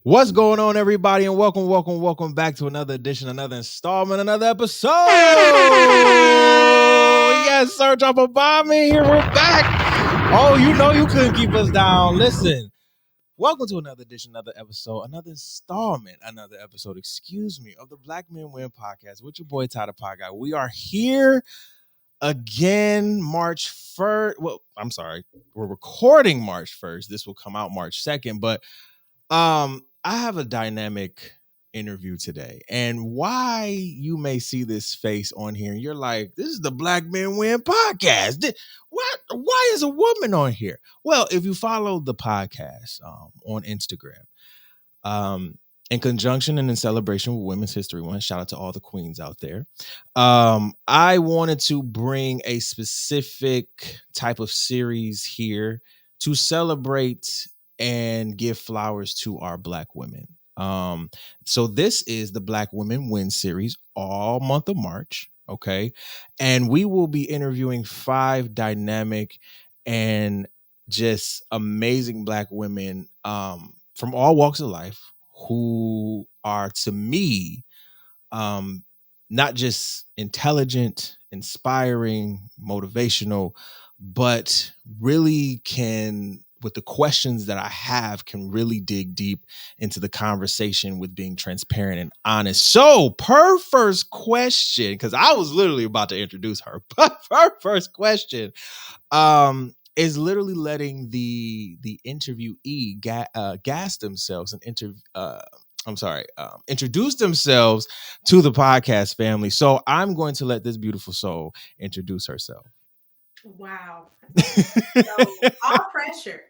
What's going on, everybody, and welcome back to another edition, another installment, another episode. Yes, sir, drop a bomb in here. We're back. Oh, you know you couldn't keep us down. Listen, welcome to another edition, another episode, another installment, another episode, of the Black Men Win podcast with your boy Tyler Pie Guy. We are here again, March 1st. Well, I'm sorry, we're recording March 1st. This will come out March 2nd, but I have a dynamic interview today, and why you may see this face on here and you're like, this is the Black Men Win podcast. What? Why is a woman on here? Well, if you follow the podcast on Instagram, in conjunction and in celebration with Women's History Month, shout out to all the queens out there. I wanted to bring a specific type of series here to celebrate and give flowers to our Black women. So this is the Black Women Win series all month of March. Okay. And we will be interviewing 5 dynamic and just amazing Black women from all walks of life who are, to me, not just intelligent, inspiring, motivational, but really can, with the questions that I have, can really dig deep into the conversation with being transparent and honest. So per first question, because I was literally about to introduce her, but her first question is literally letting the interviewee gas themselves and introduce themselves to the podcast family. So I'm going to let this beautiful soul introduce herself. Wow. So, all pressure.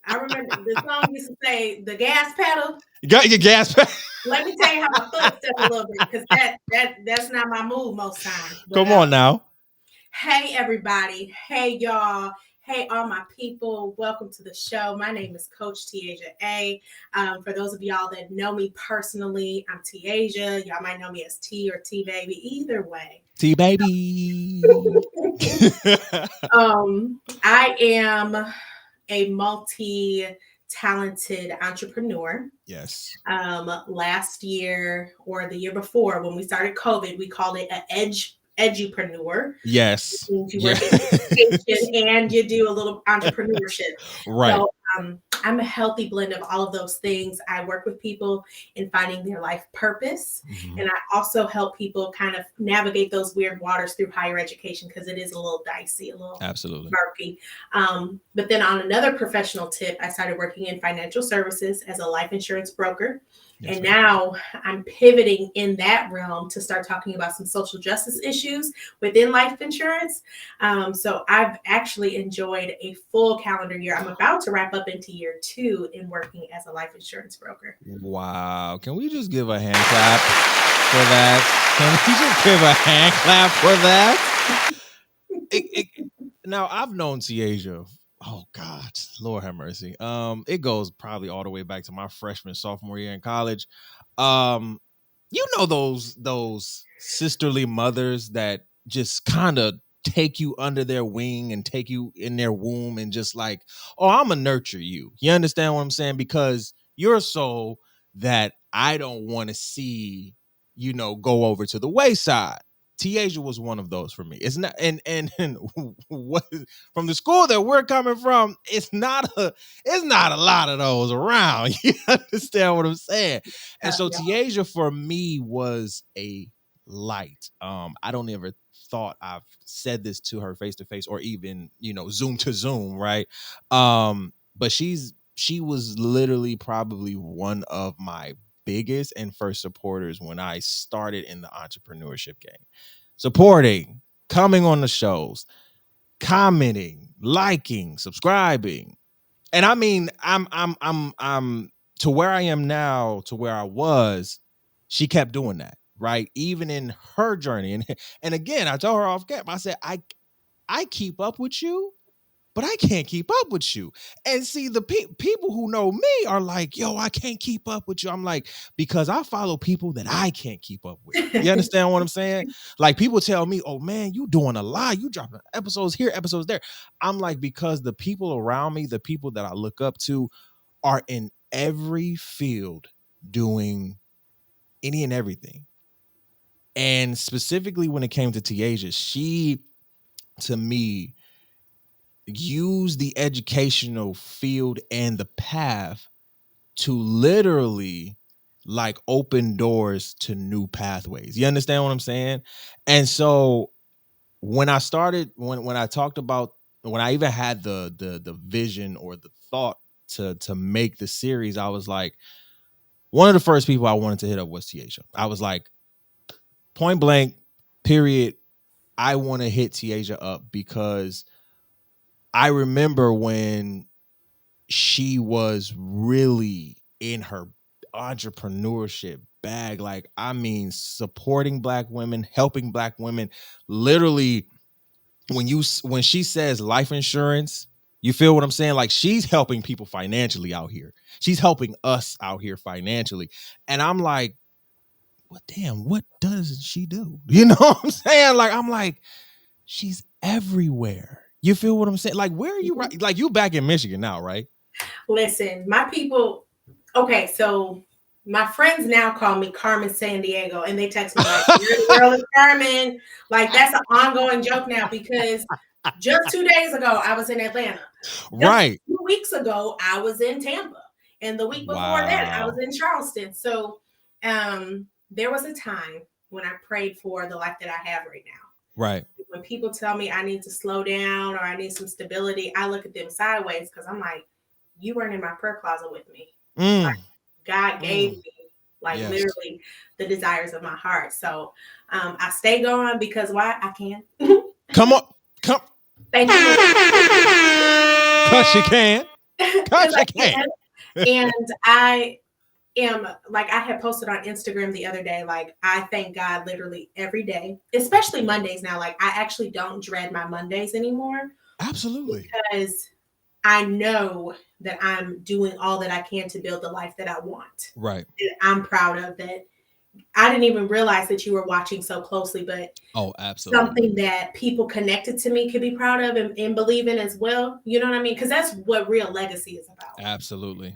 I remember the song used to say, the gas pedal. You got your gas pedal. Let me tell you how my foot step a little bit, because that's not my move most times. But, come on now. Hey, everybody. Hey, y'all. Hey, all my people. Welcome to the show. My name is Coach Tiaja A. For those of y'all that know me personally, I'm Tiaja. Y'all might know me as T or T Baby. Either way. T Baby. I am a multi-talented entrepreneur. Yes. Last year or the year before, when we started COVID, we called it an edupreneur. Yes. You work in education and you do a little entrepreneurship. Right. So I'm a healthy blend of all of those things. I work with people in finding their life purpose. Mm-hmm. And I also help people kind of navigate those weird waters through higher education, because it is a little dicey, a little absolutely murky. But then on another professional tip, I started working in financial services as a life insurance broker. Yes, and now I'm pivoting in that realm to start talking about some social justice issues within life insurance. So I've actually enjoyed a full calendar year. I'm about to wrap up into year 2 in working as a life insurance broker. Wow. Can we just give a hand clap for that? Can we just give a hand clap for that? Now, I've known Tiaja. Oh God, Lord have mercy. It goes probably all the way back to my freshman, sophomore year in college. You know those sisterly mothers that just kind of take you under their wing and take you in their womb and just like, oh, I'm gonna nurture you. You understand what I'm saying? Because you're a soul that I don't want to see, go over to the wayside. Tiaja was one of those for me. It's not, and what from the school that we're coming from, it's not a lot of those around. You understand what I'm saying? And so Tiaja for me was a light. I don't ever thought I've said this to her face to face or even, Zoom to Zoom, right? But she was literally probably one of my biggest and first supporters when I started in the entrepreneurship game. Supporting, coming on the shows, commenting, liking, subscribing. And I mean, I'm to where I am now, to where I was, she kept doing that, right? Even in her journey. And again, I told her off camera, I said, I keep up with you, but I can't keep up with you. And see, the people who know me are like, yo, I can't keep up with you. I'm like, because I follow people that I can't keep up with. You understand what I'm saying? Like, people tell me, oh man, you doing a lot. You dropping episodes here, episodes there. I'm like, because the people around me, the people that I look up to are in every field doing any and everything. And specifically when it came to Tiaja, she, to me, used the educational field and the path to literally like open doors to new pathways. You understand what I'm saying? And so when I started, when I talked about, when I even had the vision or the thought to make the series, I was like, one of the first people I wanted to hit up was Tiaja. I was like, point blank, period, I want to hit Tiaja up because I remember when she was really in her entrepreneurship bag. Like, I mean, supporting Black women, helping Black women. Literally, when she says life insurance, you feel what I'm saying? Like, she's helping people financially out here. She's helping us out here financially. And I'm like, well, damn, what does she do? You know what I'm saying? Like, I'm like, she's everywhere. You feel what I'm saying? Like, where are you? Right? Like, you back in Michigan now, right? Listen, my people. Okay, so my friends now call me Carmen San Diego, and they text me like, "You're the girl is Carmen." Like, that's an ongoing joke now because just 2 days ago I was in Atlanta. Right. 2 weeks ago I was in Tampa, and the week before that I was in Charleston. So, there was a time when I prayed for the life that I have right now. Right. When people tell me I need to slow down or I need some stability, I look at them sideways because I'm like, you weren't in my prayer closet with me. Like, God gave me, like, literally the desires of my heart. So I stay going because why? I can. Come on. Come. Thank you. Because you can. Because you can. And I am, like, I had posted on Instagram the other day, like, I thank God literally every day, especially Mondays now. Like, I actually don't dread my Mondays anymore. Absolutely. Because I know that I'm doing all that I can to build the life that I want. Right. And I'm proud of that. I didn't even realize that you were watching so closely, but absolutely, something that people connected to me could be proud of and believe in as well. You know what I mean? Because that's what real legacy is about. Absolutely.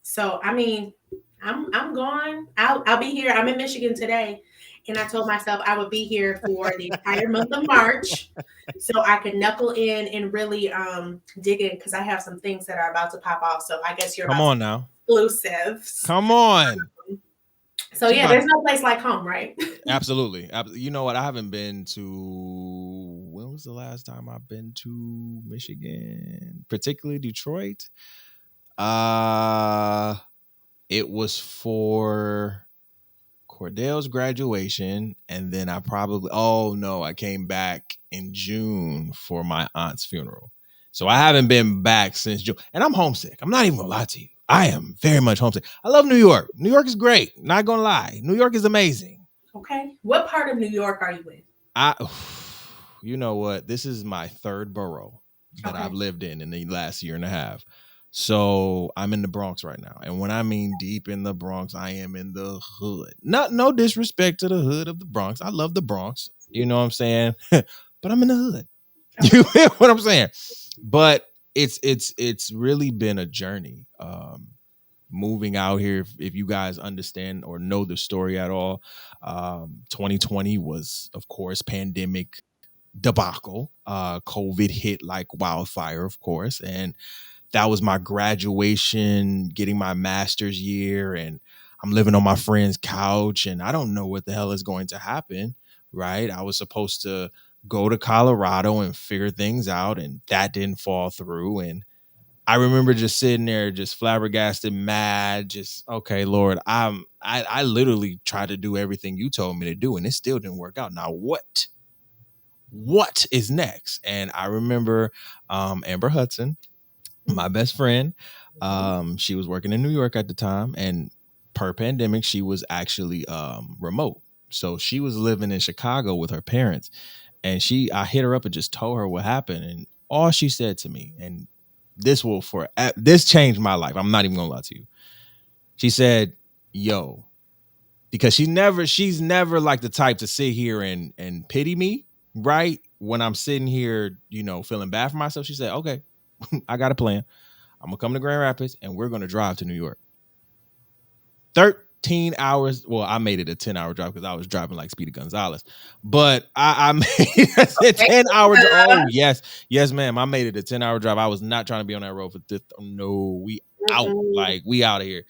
So I mean, I'm gone. I'll be here. I'm in Michigan today. And I told myself I would be here for the entire month of March so I could knuckle in and really dig in because I have some things that are about to pop off. So I guess you're Come on now. Exclusives. Come on. So yeah, there's no place like home, right? Absolutely. You know what? I haven't been to, when was the last time I've been to Michigan, particularly Detroit? It was for Cordell's graduation, and then I came back in June for my aunt's funeral. So I haven't been back since June, and I'm homesick. I'm not even gonna lie to you. I am very much homesick. I love New York. New York is great. Not gonna lie. New York is amazing. Okay. What part of New York are you in? You know what? This is my third borough that I've lived in the last year and a half. So I'm in the Bronx right now. And when I mean deep in the Bronx, I am in the hood. No disrespect to the hood of the Bronx. I love the Bronx. You know what I'm saying? But I'm in the hood. You feel what I'm saying? But it's really been a journey. Moving out here, if you guys understand or know the story at all, 2020 was, of course, pandemic debacle. COVID hit like wildfire, of course, and that was my graduation, getting my master's year, and I'm living on my friend's couch, and I don't know what the hell is going to happen, right? I was supposed to go to Colorado and figure things out, and that didn't fall through, and I remember just sitting there, just flabbergasted, mad, just, okay, Lord, I literally tried to do everything you told me to do, and it still didn't work out. Now, what is next? And I remember Amber Hudson, my best friend, she was working in New York at the time, and per pandemic, she was actually remote. So she was living in Chicago with her parents, and I hit her up and just told her what happened, and all she said to me, and this changed my life. I'm not even gonna lie to you. She said, "Yo," because she's never like the type to sit here and pity me, right? When I'm sitting here, feeling bad for myself, she said, "Okay, I got a plan. I'm gonna come to Grand Rapids and we're gonna drive to New York. 13 hours. Well, I made it a 10-hour drive because I was driving like Speedy Gonzalez. But I made a 10-hour drive. Oh, yes. Yes, ma'am. I made it a 10-hour drive. I was not trying to be on that road for this. No, we out. Like, we out of here.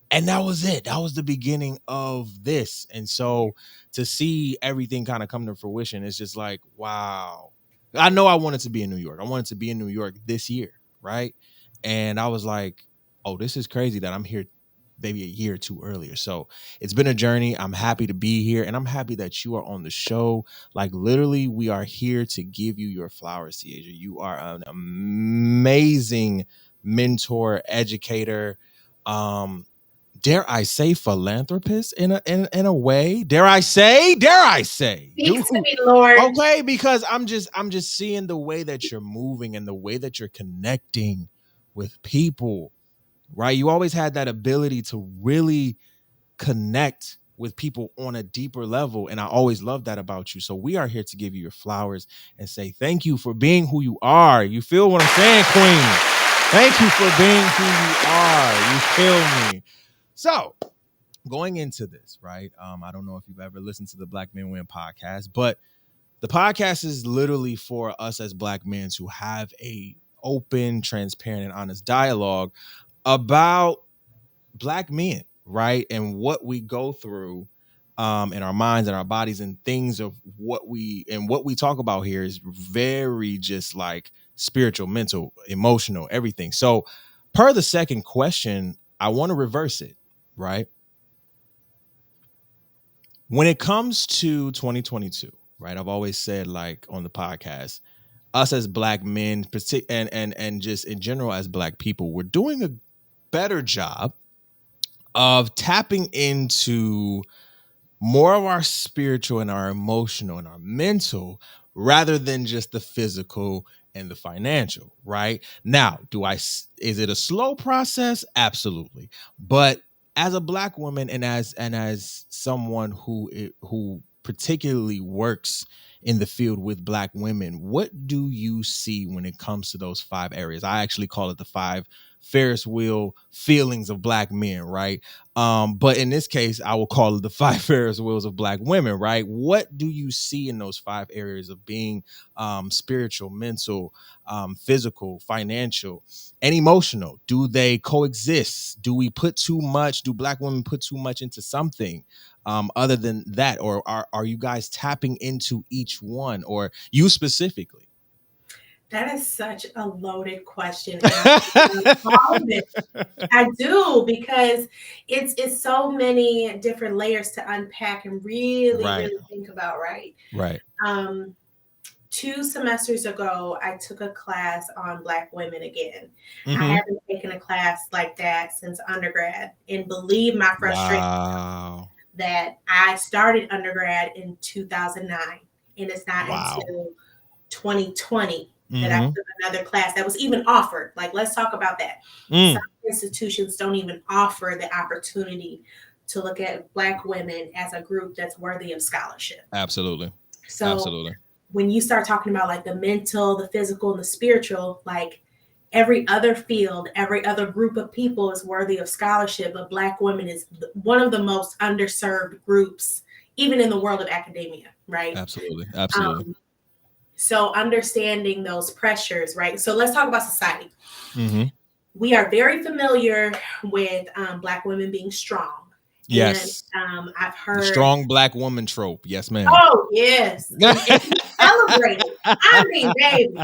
And that was it. That was the beginning of this. And so to see everything kind of come to fruition, it's just like, wow. I know I wanted to be in New York. I wanted to be in New York this year, right? And I was like, oh, this is crazy that I'm here maybe a year or two earlier. So it's been a journey. I'm happy to be here, and I'm happy that you are on the show. Like, literally, we are here to give you your flowers, Ciasia. You are an amazing mentor, educator, dare I say philanthropist in a way. Dare I say? Speak to me, Lord. Okay, because I'm just seeing the way that you're moving and the way that you're connecting with people, right? You always had that ability to really connect with people on a deeper level, and I always loved that about you. So we are here to give you your flowers and say thank you for being who you are. You feel what I'm saying, Queen? Thank you for being who you are. You feel me? So going into this, right? I don't know if you've ever listened to the Black Men Win podcast, but the podcast is literally for us as Black men to have a open, transparent, and honest dialogue about Black men, right? And what we go through in our minds and our bodies, and things of what we talk about here is very just like spiritual, mental, emotional, everything. So per the second question, I want to reverse it, right? When it comes to 2022, right? I've always said, like, on the podcast, us as Black men, and just in general as Black people, we're doing a better job of tapping into more of our spiritual and our emotional and our mental, rather than just the physical and the financial, right? Now, is it a slow process? Absolutely. But as a Black woman, and as someone who particularly works in the field with Black women, what do you see when it comes to those 5 areas? I actually call it the 5 Ferris wheel feelings of Black men, right? But in this case, I will call it the 5 Ferris wheels of Black women, right? What do you see in those 5 areas of being spiritual, mental, physical, financial, and emotional? Do they coexist? Do we put too much? Do Black women put too much into something other than that? Or are you guys tapping into each one, or you specifically? That is such a loaded question. I do, because it's so many different layers to unpack and really think about, right? Right. 2 semesters ago, I took a class on Black women again. I haven't taken a class like that since undergrad, and believe my frustration that I started undergrad in 2009, and it's not until 2020 that I took another class that was even offered. Like, let's talk about that. Some institutions don't even offer the opportunity to look at Black women as a group that's worthy of scholarship. Absolutely. So absolutely. When you start talking about like the mental, the physical, and the spiritual, like every other field, every other group of people is worthy of scholarship, but Black women is one of the most underserved groups, even in the world of academia, right? Absolutely. So understanding those pressures, right? So let's talk about society. We are very familiar with Black women being strong. Yes. And I've heard the strong Black woman trope. Yes, ma'am. Oh, yes. And we celebrate it. I mean, baby.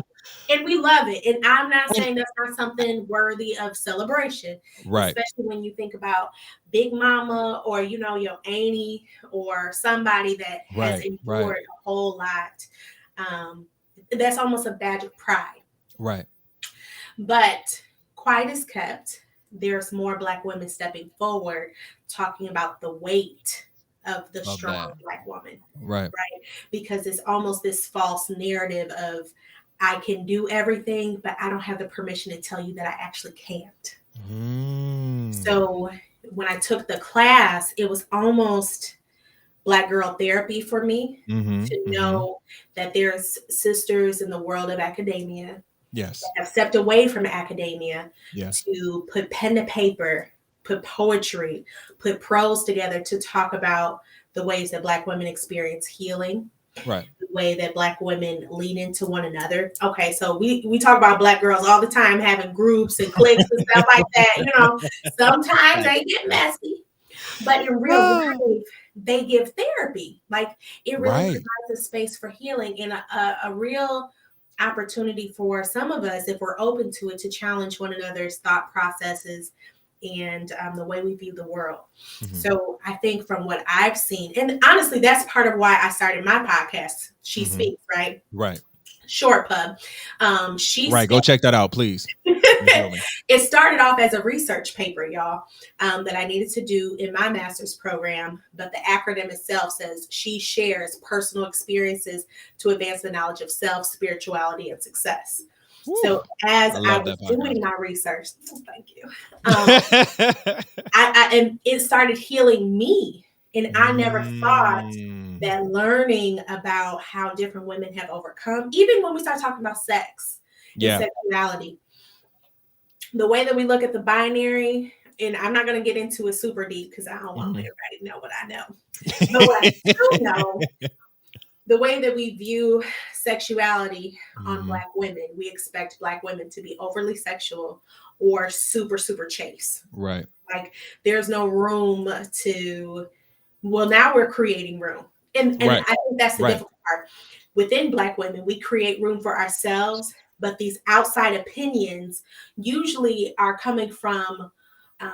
And we love it. And I'm not saying that's not something worthy of celebration. Right. Especially when you think about Big Mama, or, your auntie, or somebody that has endured a whole lot. That's almost a badge of pride. Right. But quiet is kept. There's more Black women stepping forward, talking about the weight of the strong Black woman. Right. Because it's almost this false narrative of, I can do everything, but I don't have the permission to tell you that I actually can't. So when I took the class, it was almost Black girl therapy for me to know that there's sisters in the world of academia Yes. have stepped away from academia Yes. to put pen to paper, put poetry, put prose together to talk about the ways that Black women experience healing, Right. the way that Black women lean into one another. Okay, so we talk about Black girls all the time having groups and cliques and stuff like that. You know, sometimes they get messy, but in real Ah, life, they give therapy. Like it really right. provides a space for healing and a real opportunity for some of us, if we're open to it, to challenge one another's thought processes and the way we view the world. Mhm. So I think from what I've seen, and honestly, that's part of why I started my podcast, She Mhm. Speaks, right? Right. Short pub. She Right. Go check that out, please. You feel me? It started off as a research paper, y'all, that I needed to do in my master's program. But the acronym itself says She Shares Personal Experiences to Advance the Knowledge of Self, Spirituality, and Success. Woo. So as I I love was that podcast. doing my research, thank you, and it started healing me. And I never thought that learning about how different women have overcome, even when we start talking about sex and sexuality, the way that we look at the binary, and I'm not going to get into it super deep because I don't want everybody to know what I know. But what I do know, the way that we view sexuality on Black women, we expect Black women to be overly sexual or super, super chaste. Right. Like there's no room to, well, now we're creating room. And I think that's the difficult part. Within Black women, we create room for ourselves, but these outside opinions usually are coming from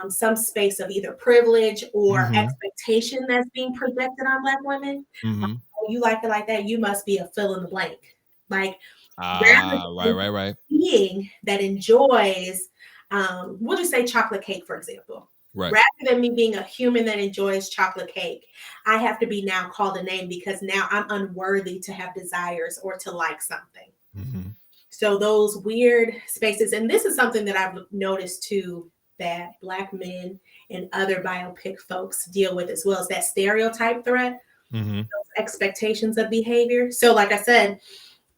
some space of either privilege or expectation that's being projected on Black women. Oh, you like it like that, you must be a fill in the blank. Like, right. Being that enjoys, we'll just say chocolate cake, for example. Right. Rather than me being a human that enjoys chocolate cake, I have to be now called a name because now I'm unworthy to have desires or to like something. So those weird spaces, and this is something that I've noticed too, that Black men and other biopic folks deal with as well, as that stereotype threat, those expectations of behavior. So like I said,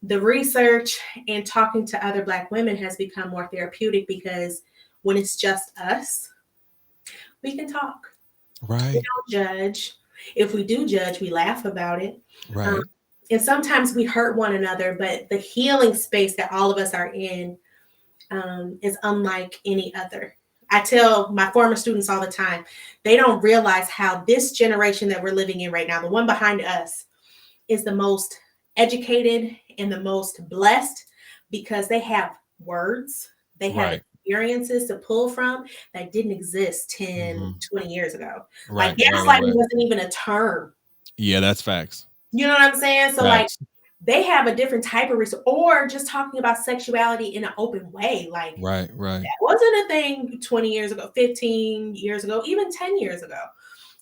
the research and talking to other Black women has become more therapeutic because when it's just us, we can talk. Right. We don't judge. If we do judge, we laugh about it. Right. And sometimes we hurt one another, but the healing space that all of us are in is unlike any other. I tell my former students all the time, they don't realize how this generation that we're living in right now, the one behind us, is the most educated and the most blessed because they have words, they have experiences to pull from that didn't exist 10, 20 years ago. Like gaslighting wasn't even a term. Yeah, that's facts. You know what I'm saying? So like they have a different type of research, or just talking about sexuality in an open way. Like right. That wasn't a thing 20 years ago, 15 years ago, even 10 years ago.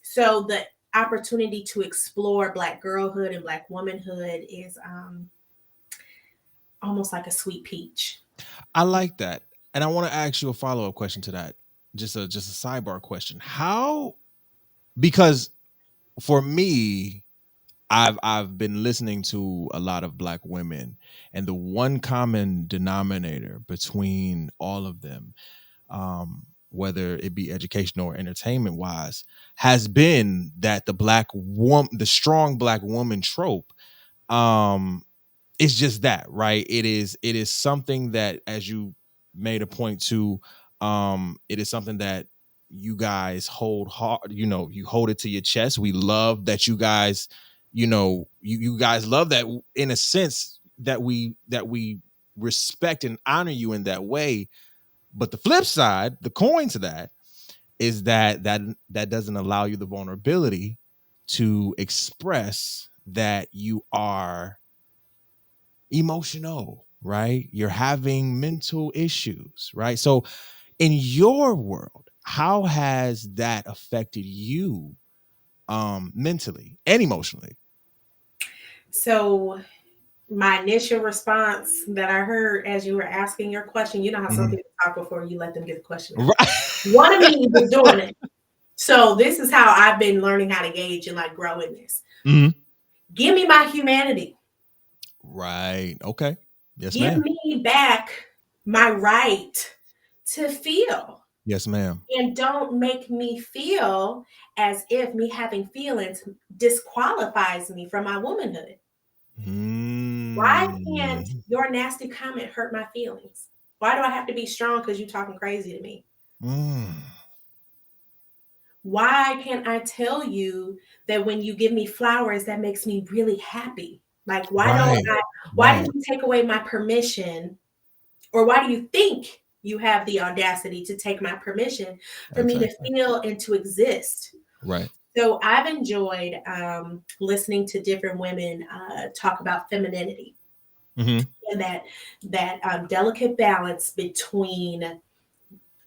So the opportunity to explore Black girlhood and Black womanhood is almost like a sweet peach. I like that. And I want to ask you a follow-up question to that. Just a sidebar question. How, because for me, I've been listening to a lot of Black women, and the one common denominator between all of them, whether it be educational or entertainment wise, has been that the strong Black woman trope, it's just that, right? It is something that, as you made a point to, it is something that you guys hold hard, you hold it to your chest. We love that you guys, you guys love that, in a sense, that we respect and honor you in that way. But the flip side, the coin to that, is that doesn't allow you the vulnerability to express that you are emotional, right? You're having mental issues, right? So in your world, how has that affected you mentally and emotionally? So my initial response that I heard as you were asking your question, you know how some people talk before you let them get the question out. Right. One of me was doing it. So this is how I've been learning how to gauge and like grow in this. Give me my humanity. Right. Okay. Yes, Give ma'am. me back my right to feel. Yes, ma'am. And don't make me feel as if me having feelings disqualifies me from my womanhood. Why can't Mm. your nasty comment hurt my feelings? Why do I have to be strong because you're talking crazy to me? Mm. Why can't I tell you that when you give me flowers, that makes me really happy? Like, Right. why Right. did you take away my permission? Or why do you think you have the audacity to take my permission for me to Exactly. feel and to exist? Right. So I've enjoyed listening to different women talk about femininity Mm-hmm. and that delicate balance between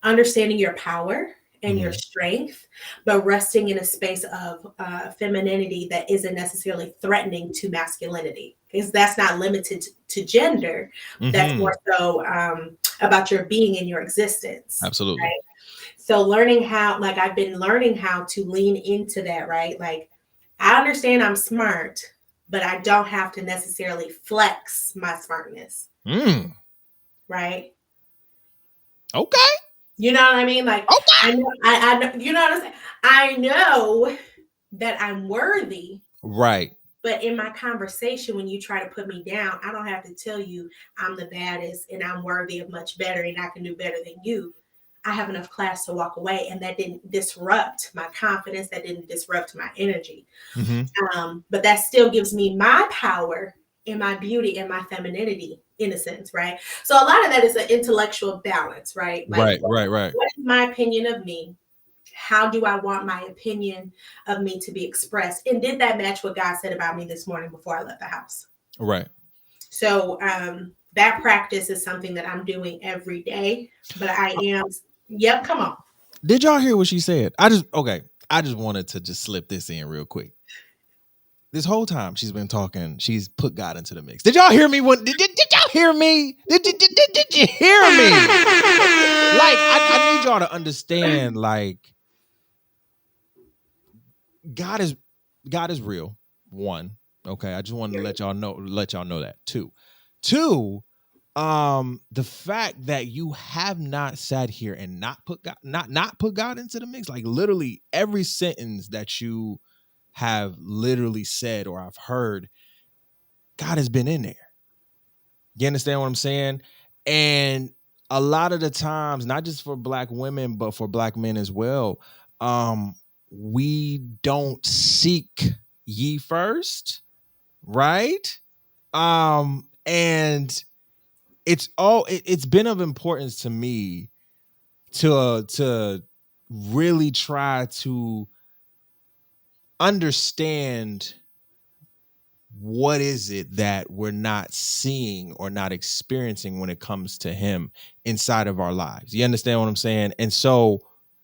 understanding your power and your Mm-hmm. strength, but resting in a space of femininity that isn't necessarily threatening to masculinity. Because that's not limited to gender. That's Mm-hmm. more so about your being and your existence. Absolutely. Right. So learning how, like I've been learning how to lean into that, right? Like I understand I'm smart, but I don't have to necessarily flex my smartness, Mm. right? Okay. You know what I mean? Like Okay. I know, you know what I'm saying? I know that I'm worthy, Right. but in my conversation, when you try to put me down, I don't have to tell you I'm the baddest and I'm worthy of much better and I can do better than you. I have enough class to walk away, and that didn't disrupt my confidence. That didn't disrupt my energy. Mm-hmm. But that still gives me my power and my beauty and my femininity in a sense, right? So a lot of that is an intellectual balance, right? Like, Right. Right. Right. what is my opinion of me? How do I want my opinion of me to be expressed? And did that match what God said about me this morning before I left the house? Right. So that practice is something that I'm doing every day. But I am, yep, come on. Did y'all hear what she said? I just wanted to just slip this in real quick. This whole time she's been talking, she's put God into the mix. Did y'all hear me? Did y'all hear me? Did you hear me? Like, I need y'all to understand, like, God is real. One, okay. I just wanted to let y'all know that. Two, the fact that you have not sat here and not put God into the mix, like literally every sentence that you have literally said or I've heard, God has been in there. You understand what I'm saying? And a lot of the times, not just for Black women, but for Black men as well, we don't seek ye first, right? And it's been of importance to me to really try to understand what is it that we're not seeing or not experiencing when it comes to him inside of our lives. You understand what I'm saying? And so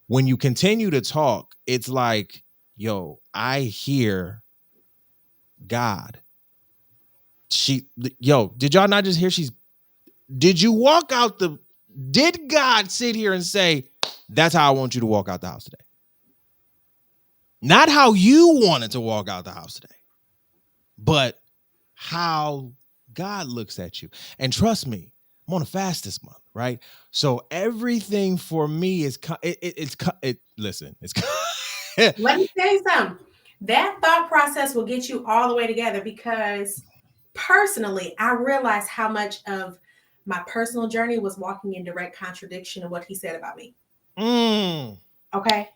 when you continue to talk, it's like, yo, I hear God. Did y'all not just hear did God sit here and say, that's how I want you to walk out the house today? Not how you wanted to walk out the house today, but how God looks at you. And trust me, I'm on a fast this month, right? So everything for me is listen, it's Let me tell you something. That thought process will get you all the way together because personally, I realized how much of my personal journey was walking in direct contradiction of what he said about me. Okay.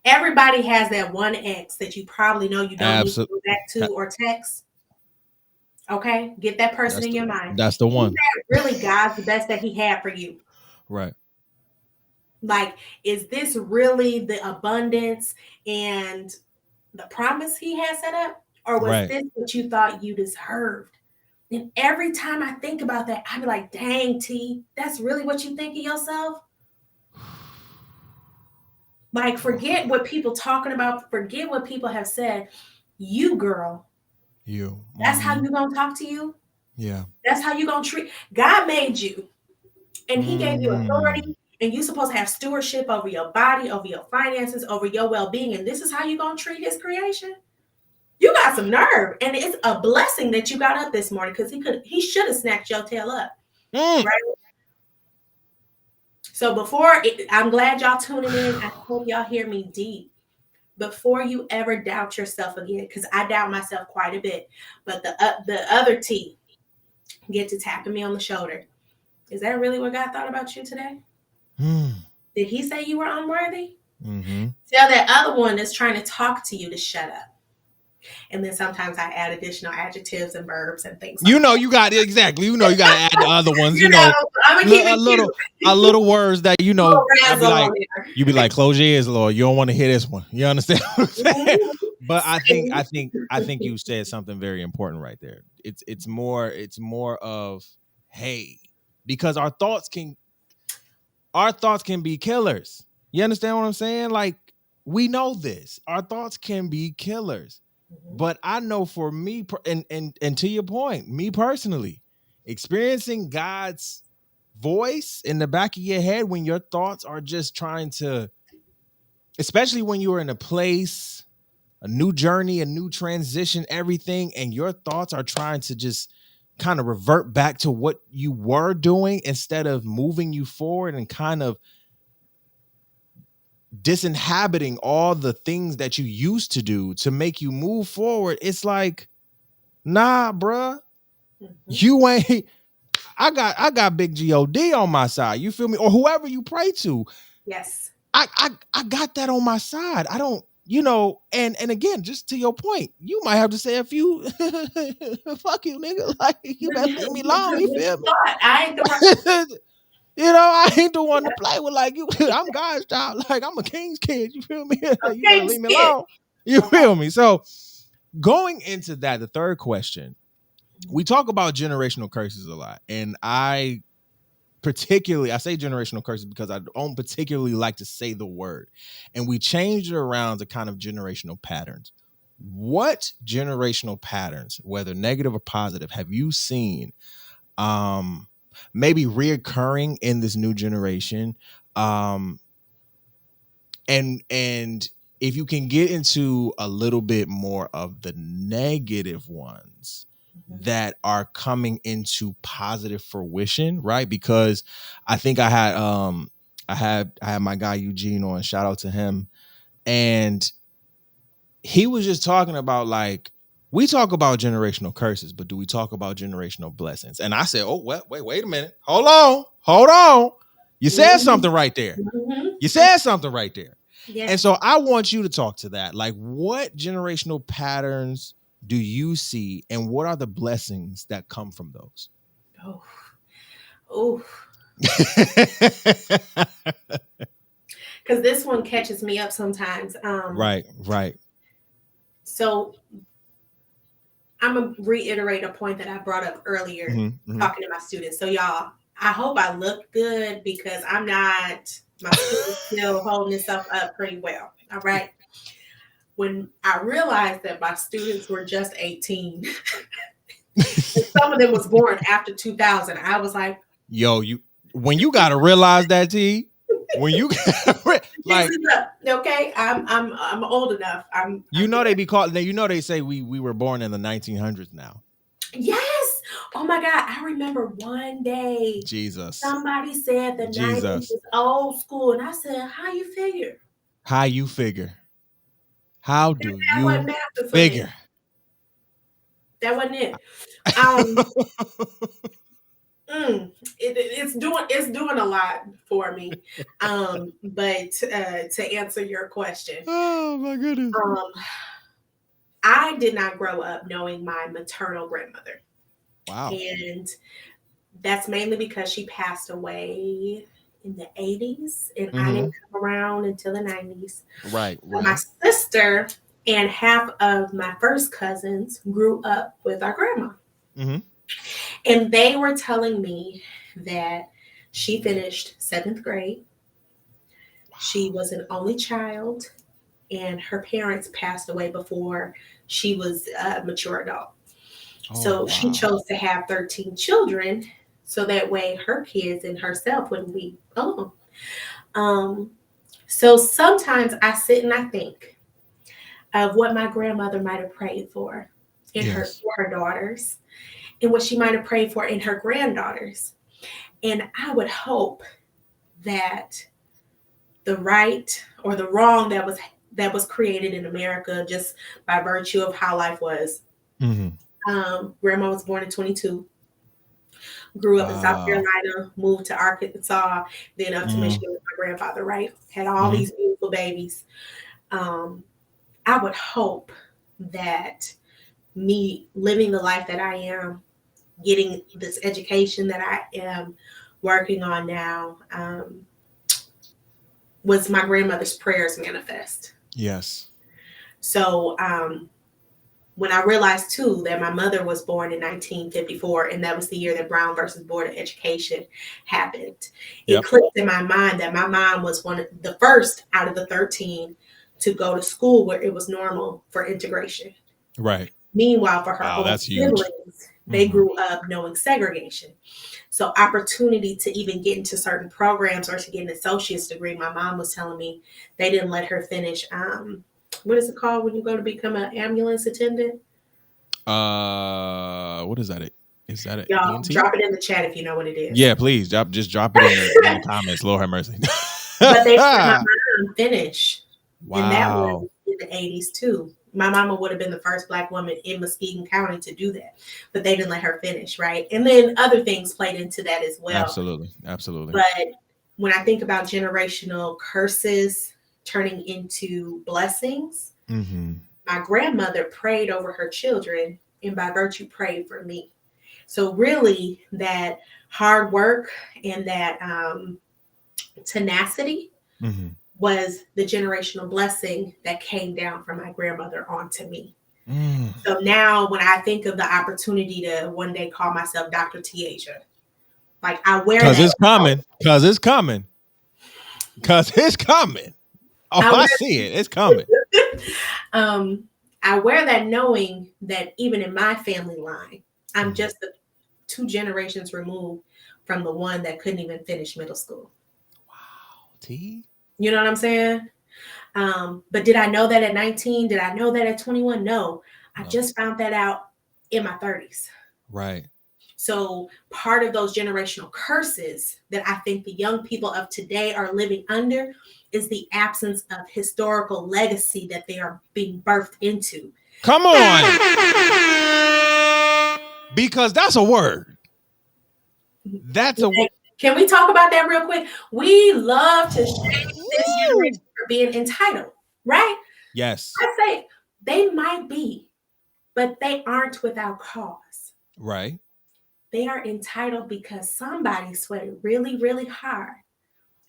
Everybody has that one ex that you probably know you don't need to go back to or text. Okay. Get that person in your mind. That's the one. Is that really God's best that he had for you? Right. Like, is this really the abundance and the promise he had set up? Or was Right. this what you thought you deserved? And every time I think about that, I be like, dang, T, that's really what you think of yourself? Like, forget what people talking about. Forget what people have said. You, girl, You. that's how you gonna talk to you? Yeah. That's how you gonna treat? God made you, and he gave you authority, and you supposed to have stewardship over your body, over your finances, over your well-being, and this is how you gonna treat his creation? You got some nerve, and it's a blessing that you got up this morning because he should have snatched your tail up, right? So I'm glad y'all tuning in. I hope y'all hear me deep. Before you ever doubt yourself again, because I doubt myself quite a bit, but the other T get to tapping me on the shoulder. Is that really what God thought about you today? Did he say you were unworthy? Mm-hmm. Tell that other one that's trying to talk to you to shut up. And then sometimes I add additional adjectives and verbs and things like that. You got it exactly. You got to add the other ones. I'm gonna keep it cute. A little words that I'd be like, you be like, like, close your ears, Lord. You don't want to hear this one. You understand what I'm saying? mm-hmm. But I think you said something very important right there. It's more of, hey, because our thoughts can be killers. You understand what I'm saying? Like, we know this. Our thoughts can be killers. But I know for me, and to your point, me personally, experiencing God's voice in the back of your head when your thoughts are just trying to, especially when you're in a place, a new journey, a new transition, everything, and your thoughts are trying to just kind of revert back to what you were doing instead of moving you forward and kind of disinhabiting all the things that you used to do to make you move forward. It's like, nah, bruh, you ain't. I got big God on my side. You feel me? Or whoever you pray to. Yes. I got that on my side. I don't, and again, just to your point, you might have to say a few fuck you, nigga. Like, you better leave me alone. You feel me? I ain't the one. I ain't the one to play with. Like, you, I'm God's child. Like, I'm a king's kid. You feel me? Like, you better leave me alone. You feel me? So going into that, the third question, we talk about generational curses a lot. And I say generational curses because I don't particularly like to say the word. And we changed it around to kind of generational patterns. What generational patterns, whether negative or positive, have you seen maybe reoccurring in this new generation? And if you can get into a little bit more of the negative ones that are coming into positive fruition, right? Because I think I had my guy Eugene on, shout out to him, and he was just talking about, like, we talk about generational curses, but do we talk about generational blessings? And I said, oh, wait a minute. Hold on. You said something right there. You said something right there. Yes. And so I want you to talk to that. Like, what generational patterns do you see, and what are the blessings that come from those? Oh. Because this one catches me up sometimes. Right. So I'm going to reiterate a point that I brought up earlier, talking to my students. So y'all, I hope I look good because I'm not, my students still holding this up pretty well. All right. When I realized that my students were just 18, and some of them was born after 2000, I was like, yo, when you got to realize that, T, when you like, okay, I'm old enough. They be called. They say we were born in the 1900s now. Yes. Oh my God. I remember one day, Jesus, somebody said the 90s is old school, and I said, how you figure? How do you figure? That wasn't it. It's doing a lot for me. But to answer your question, oh my goodness, I did not grow up knowing my maternal grandmother. Wow. And that's mainly because she passed away in the 80s, and I didn't come around until the 90s. Right. My sister and half of my first cousins grew up with our grandma. And they were telling me that she finished 7th grade. Wow. She was an only child, and her parents passed away before she was a mature adult. So she chose to have 13 children, so that way her kids and herself wouldn't be alone. So sometimes I sit and I think of what my grandmother might have prayed for her daughters, and what she might have prayed for in her granddaughters. And I would hope that the right or the wrong that was created in America just by virtue of how life was. Grandma was born in 22, grew up in South Wow. Carolina, moved to Arkansas, then up to Michigan with my grandfather, right? Had all these beautiful babies. Um, I would hope that me living the life that I am, getting this education that I am working on now, was my grandmother's prayers manifest. Yes. So when I realized too that my mother was born in 1954, and that was the year that Brown versus Board of Education happened, it clicked in my mind that my mom was one of the first out of the 13 to go to school where it was normal for integration. Right. Meanwhile, for her Wow, own that's huge. siblings, they grew up knowing segregation. So opportunity to even get into certain programs or to get an associate's degree, my mom was telling me they didn't let her finish. What is it called when you go to become an ambulance attendant? What is that? Is that an Y'all ENT? drop it in the chat if you know what it is. Yeah, please just drop it in the comments. Lord have mercy. But they let my mom finish. Wow. And that was in the 80s too. My mama would have been the first Black woman in Muskegon County to do that, but they didn't let her finish, right? And then other things played into that as well. Absolutely. But when I think about generational curses turning into blessings, my grandmother prayed over her children and by virtue prayed for me. So really that hard work and that tenacity was the generational blessing that came down from my grandmother onto me. So now when I think of the opportunity to one day call myself Dr. Tiaja, like I wear that. Because it's coming. Oh, I see it. It's coming. I wear that knowing that even in my family line, I'm just 2 generations removed from the one that couldn't even finish middle school. Wow. T. You know what I'm saying? But did I know that at 19? Did I know that at 21? No. I just found that out in my 30s. Right. So part of those generational curses that I think the young people of today are living under is the absence of historical legacy that they are being birthed into. Come on. Because that's a word. That's a word. Can we talk about that real quick? We love to shame this generation for being entitled, right? Yes. I say they might be, but they aren't without cause. Right. They are entitled because somebody sweated really, really hard,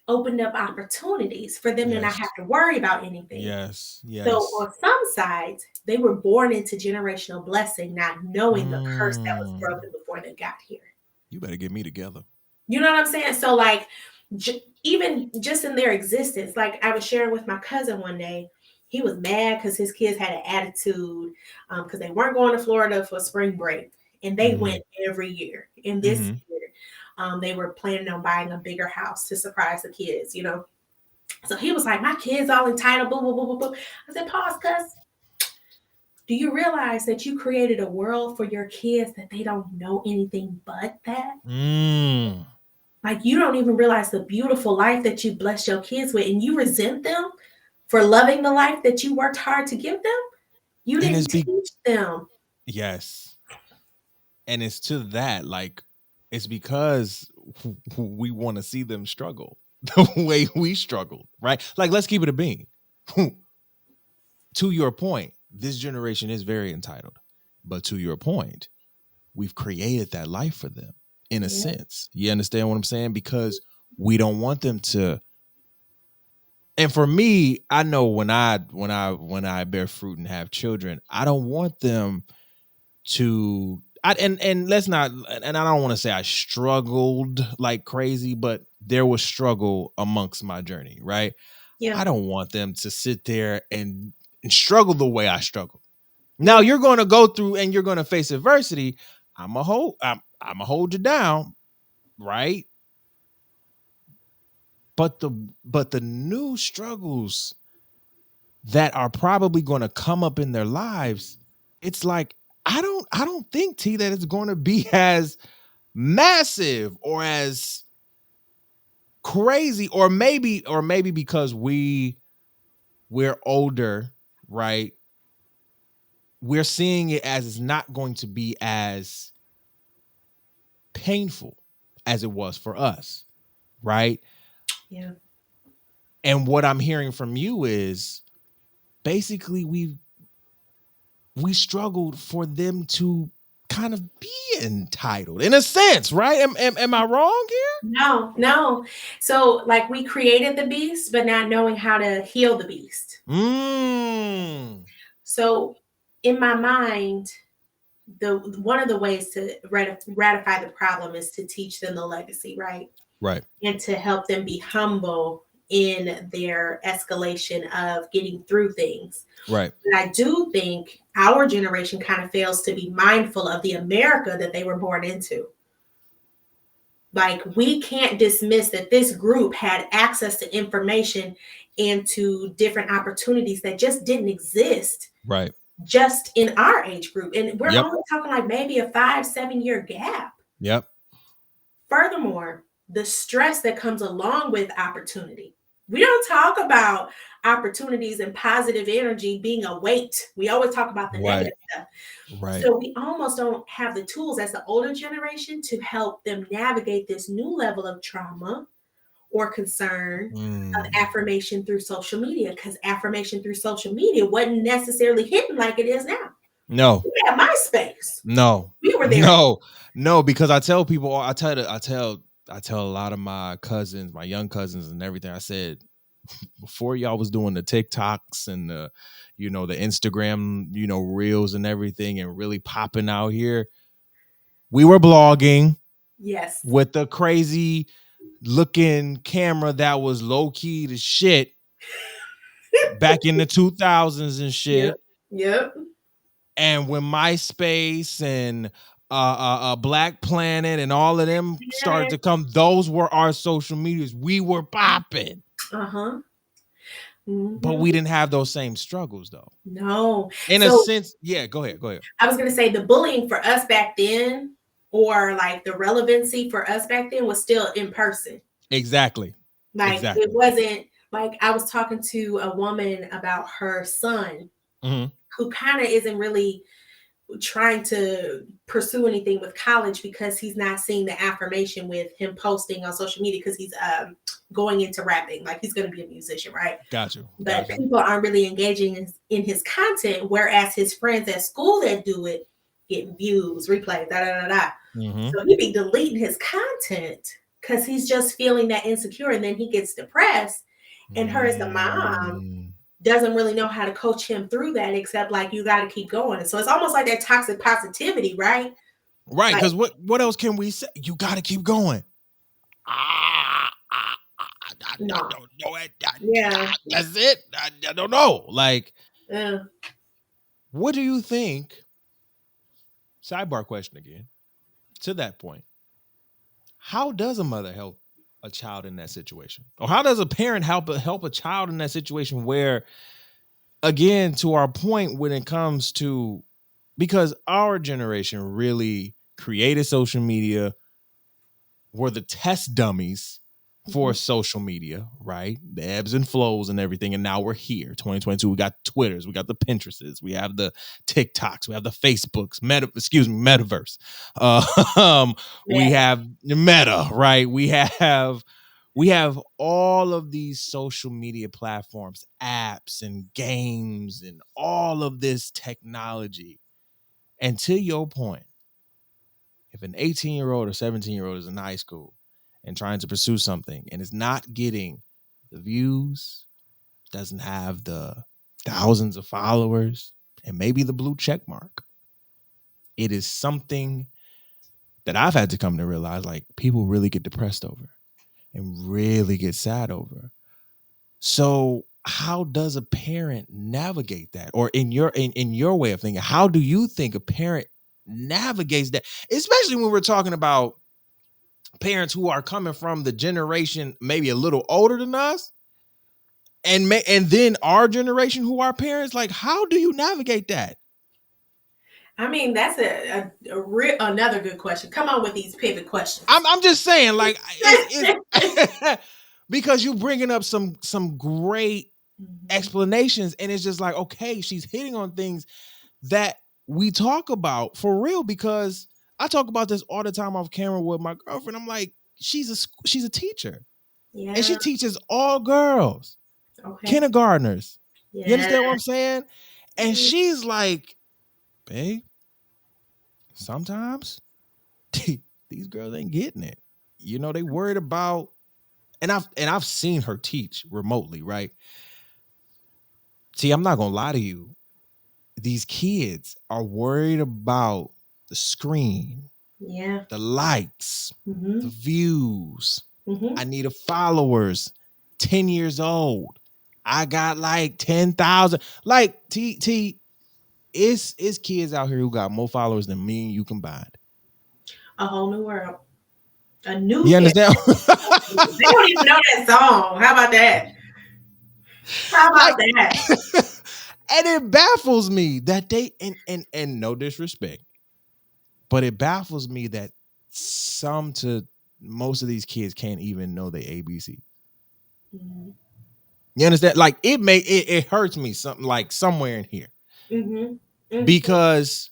opened up opportunities for them to not have to worry about anything. Yes. So on some sides, they were born into generational blessing, not knowing the curse that was broken before they got here. You better get me together. You know what I'm saying? So like, even just in their existence, like I was sharing with my cousin one day, he was mad because his kids had an attitude because they weren't going to Florida for spring break. And they went every year. And this year, they were planning on buying a bigger house to surprise the kids, you know. So he was like, my kids all entitled, boo, boo, boo, boo, boo. I said, pause, cuz. Do you realize that you created a world for your kids that they don't know anything but that? Like, you don't even realize the beautiful life that you blessed your kids with, and you resent them for loving the life that you worked hard to give them? You didn't teach them. Yes. And it's to that, like, it's because we want to see them struggle the way we struggled, right? Like, let's keep it a bean. To your point, this generation is very entitled. But to your point, we've created that life for them in a sense. You understand what I'm saying? Because we don't want them to. And for me, I know when I bear fruit and have children, I don't want them to. And let's not. And I don't want to say I struggled like crazy, but there was struggle amongst my journey, right? Yeah. I don't want them to sit there and struggle the way I struggled. Now you're going to go through and you're going to face adversity. I'm a hold you down, right? But the new struggles that are probably going to come up in their lives, it's like I don't think T that it's going to be as massive or as crazy, or maybe because we're older, right? We're seeing it as it's not going to be as painful as it was for us, right? Yeah. And what I'm hearing from you is basically we struggled for them to kind of be entitled in a sense, right? Am I wrong here? No. So like we created the beast, but not knowing how to heal the beast. So in my mind, the one of the ways to ratify the problem is to teach them the legacy, right? Right. And to help them be humble in their escalation of getting through things. Right. And I do think our generation kind of fails to be mindful of the America that they were born into. Like, we can't dismiss that this group had access to information and to different opportunities that just didn't exist. Right. Just in our age group. And we're Yep. only talking like maybe a 5-7 year gap. Yep. Furthermore, the stress that comes along with opportunity. We don't talk about opportunities and positive energy being a weight. We always talk about the Right. negative stuff. Right. So we almost don't have the tools as the older generation to help them navigate this new level of trauma or concern of affirmation through social media, because affirmation through social media wasn't necessarily hitting like it is now. No. We had MySpace. No. We were there. No, because I tell people, I tell a lot of my cousins, my young cousins and everything. I said, before y'all was doing the TikToks and the, the Instagram, reels and everything and really popping out here, we were blogging. Yes. With the crazy looking camera that was low key to shit back in the 2000s and shit. Yep. And when MySpace and Black Planet and all of them started to come, those were our social medias. We were popping. Mm-hmm. But we didn't have those same struggles, though. No. In a sense, yeah, go ahead. I was going to say the bullying for us back then, or like the relevancy for us back then, was still in person. Exactly. Like, it wasn't like, I was talking to a woman about her son, who kind of isn't really trying to pursue anything with college because he's not seeing the affirmation with him posting on social media, because he's going into rapping. Like, he's going to be a musician, right? Gotcha. But people aren't really engaging in his content, whereas his friends at school that do it get views, replays, So he be deleting his content because he's just feeling that insecure, and then he gets depressed. And her as the mom doesn't really know how to coach him through that, except like, you got to keep going. So it's almost like that toxic positivity, right? Right, because what else can we say? You got to keep going. I don't know it. Yeah, that's it. I don't know. Like, what do you think? Sidebar question again. To that point, how does a mother help a child in that situation, or how does a parent help a child in that situation? Where, again, to our point, when it comes to, because our generation really created social media, were the test dummies for social media, right? The ebbs and flows and everything. And now we're here, 2022. We got Twitters, we got the Pinterests, we have the TikToks, we have the Facebooks, metaverse. We have Meta, right? We have all of these social media platforms, apps and games and all of this technology. And to your point, if an 18-year-old or 17-year-old is in high school and trying to pursue something and is not getting the views, doesn't have the thousands of followers, and maybe the blue check mark, it is something that I've had to come to realize, like, people really get depressed over and really get sad over. So how does a parent navigate that? Or in your way of thinking, how do you think a parent navigates that? Especially when we're talking about parents who are coming from the generation maybe a little older than us, and then our generation who are parents. Like, how do you navigate that? I mean, that's another good question. Come on with these pivot questions. I'm just saying, like, it's because you bringing up some great explanations, and it's just like, okay, she's hitting on things that we talk about for real, because I talk about this all the time off camera with my girlfriend. I'm like, she's a teacher, and she Yeah. teaches all girls, Okay. kindergartners. You Yeah. understand what I'm saying? And she's like, babe, sometimes these girls ain't getting it. You know, they worried about, and I've seen her teach remotely, right? See, I'm not gonna lie to you. These kids are worried about the screen, Yeah. the likes, the Mm-hmm. views. Mm-hmm. I need a followers. 10 years old. I got like 10,000. Like it's kids out here who got more followers than me and you combined. A whole new world. A new You family. understand? They don't even know that song. How about that? How about Like, that? and it baffles me that they, and no disrespect, but it baffles me that some to most of these kids can't even know the ABC. Mm-hmm. You understand? Like, it hurts me something, like somewhere in here, Mm-hmm. Mm-hmm. because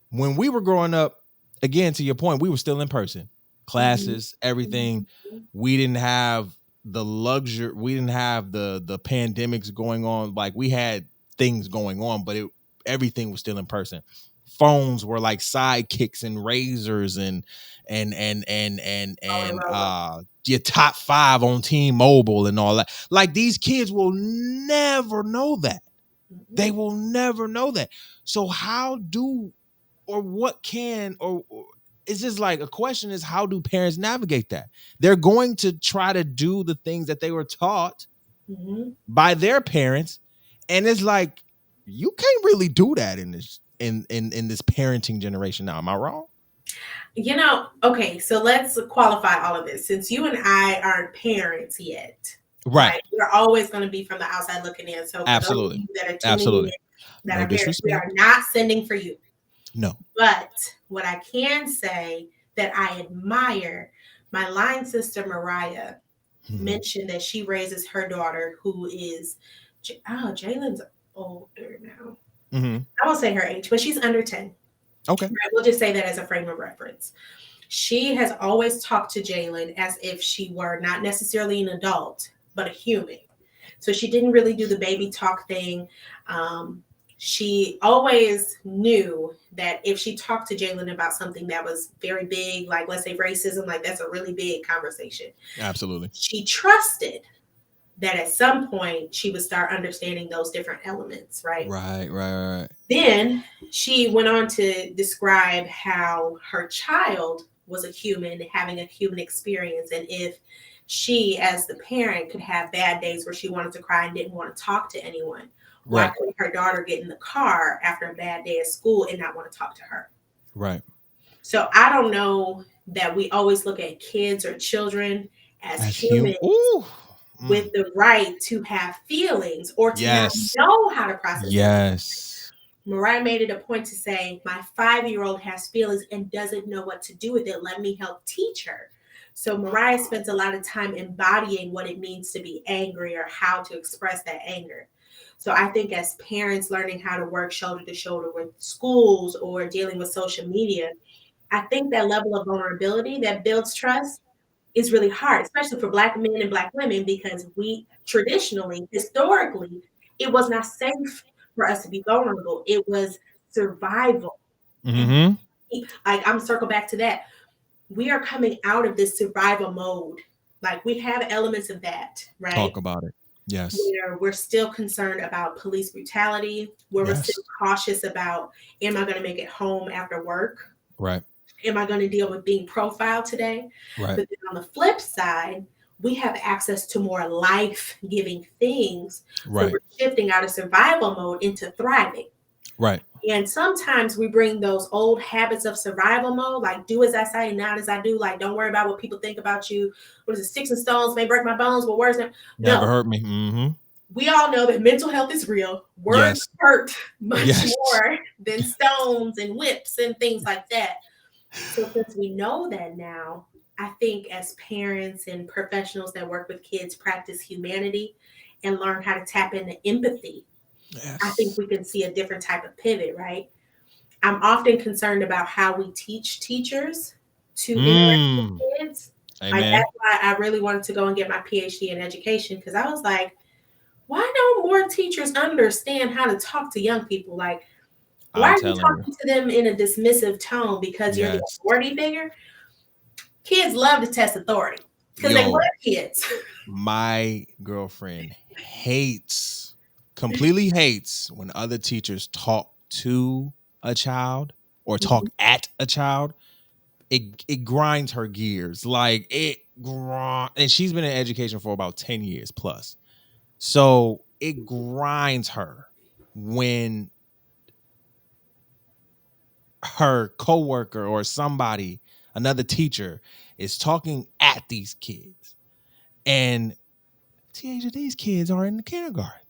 when we were growing up, again, to your point, we were still in person, classes, everything. We didn't have the luxury. We didn't have the pandemics going on. Like, we had things going on, but everything was still in person. Phones were like sidekicks and razors and your top 5 on T-Mobile and all that. Like, these kids will never know that. They will never know that. So how do, or what can, or it's just like, a question is, how do parents navigate that? They're going to try to do the things that they were taught Mm-hmm. by their parents, and it's like, you can't really do that in this in this parenting generation now. Am I wrong? You know, okay, so let's qualify all of this. Since you and I aren't parents yet, Right. right? We're always going to be from the outside looking in. So for those of Absolutely. you that are tuning in Absolutely. that No are parents, we are disrespect. not sending for you. No. But what I can say that I admire, my line sister Mariah mentioned that she raises her daughter, who is, Jalen's older now. I won't say her age, but she's under 10. Okay. Right? We'll just say that as a frame of reference. She has always talked to Jalen as if she were not necessarily an adult, but a human. So she didn't really do the baby talk thing. She always knew that if she talked to Jalen about something that was very big, like let's say racism, like that's a really big conversation. Absolutely. She trusted that at some point she would start understanding those different elements, right? Right. Then she went on to describe how her child was a human having a human experience, and if she as the parent could have bad days where she wanted to cry and didn't want to talk to anyone, why Right. couldn't her daughter get in the car after a bad day at school and not want to talk to her? Right. So I don't know that we always look at kids or children as As human. humans Ooh. with the right to have feelings or to not Yes. know how to process it. Yes. Mariah made it a point to say, my 5-year-old has feelings and doesn't know what to do with it. Let me help teach her. So Mariah spends a lot of time embodying what it means to be angry or how to express that anger. So I think as parents learning how to work shoulder to shoulder with schools or dealing with social media, I think that level of vulnerability that builds trust is really hard, especially for Black men and Black women, because we traditionally, historically, it was not safe for us to be vulnerable. It was survival. And like, I'm circle back to that. We are coming out of this survival mode. Like, we have elements of that, right? Talk about it. Yes. Where we're still concerned about police brutality, where we're Yes. still cautious about, am I going to make it home after work? Right. Am I going to deal with being profiled today? Right. But then on the flip side, we have access to more life-giving things. So Right. we're shifting out of survival mode into thriving. Right. And sometimes we bring those old habits of survival mode, like do as I say and not as I do. Like, don't worry about what people think about you. What is it? Sticks and stones may break my bones, but words never. Never No, hurt me. we all know that mental health is real. Words Yes. hurt much Yes. more than stones and whips and things like that. So since we know that now, I think as parents and professionals that work with kids practice humanity and learn how to tap into empathy, I think Yes. we can see a different type of pivot, right? I'm often concerned about how we teach teachers to interact with kids. Like Amen. that's why I really wanted to go and get my PhD in education, because I was like, why don't more teachers understand how to talk to young people? Like, why I'm are you telling you. talking to them in a dismissive tone because you're the Yes. authority figure? Kids love to test authority because they love Yo, kids. my girlfriend completely hates when other teachers talk to a child or talk at a child. It grinds her gears. Like and she's been in education for about 10 years plus. So it grinds her when her coworker or somebody, another teacher, is talking at these kids. And TH, these kids are in the kindergarten,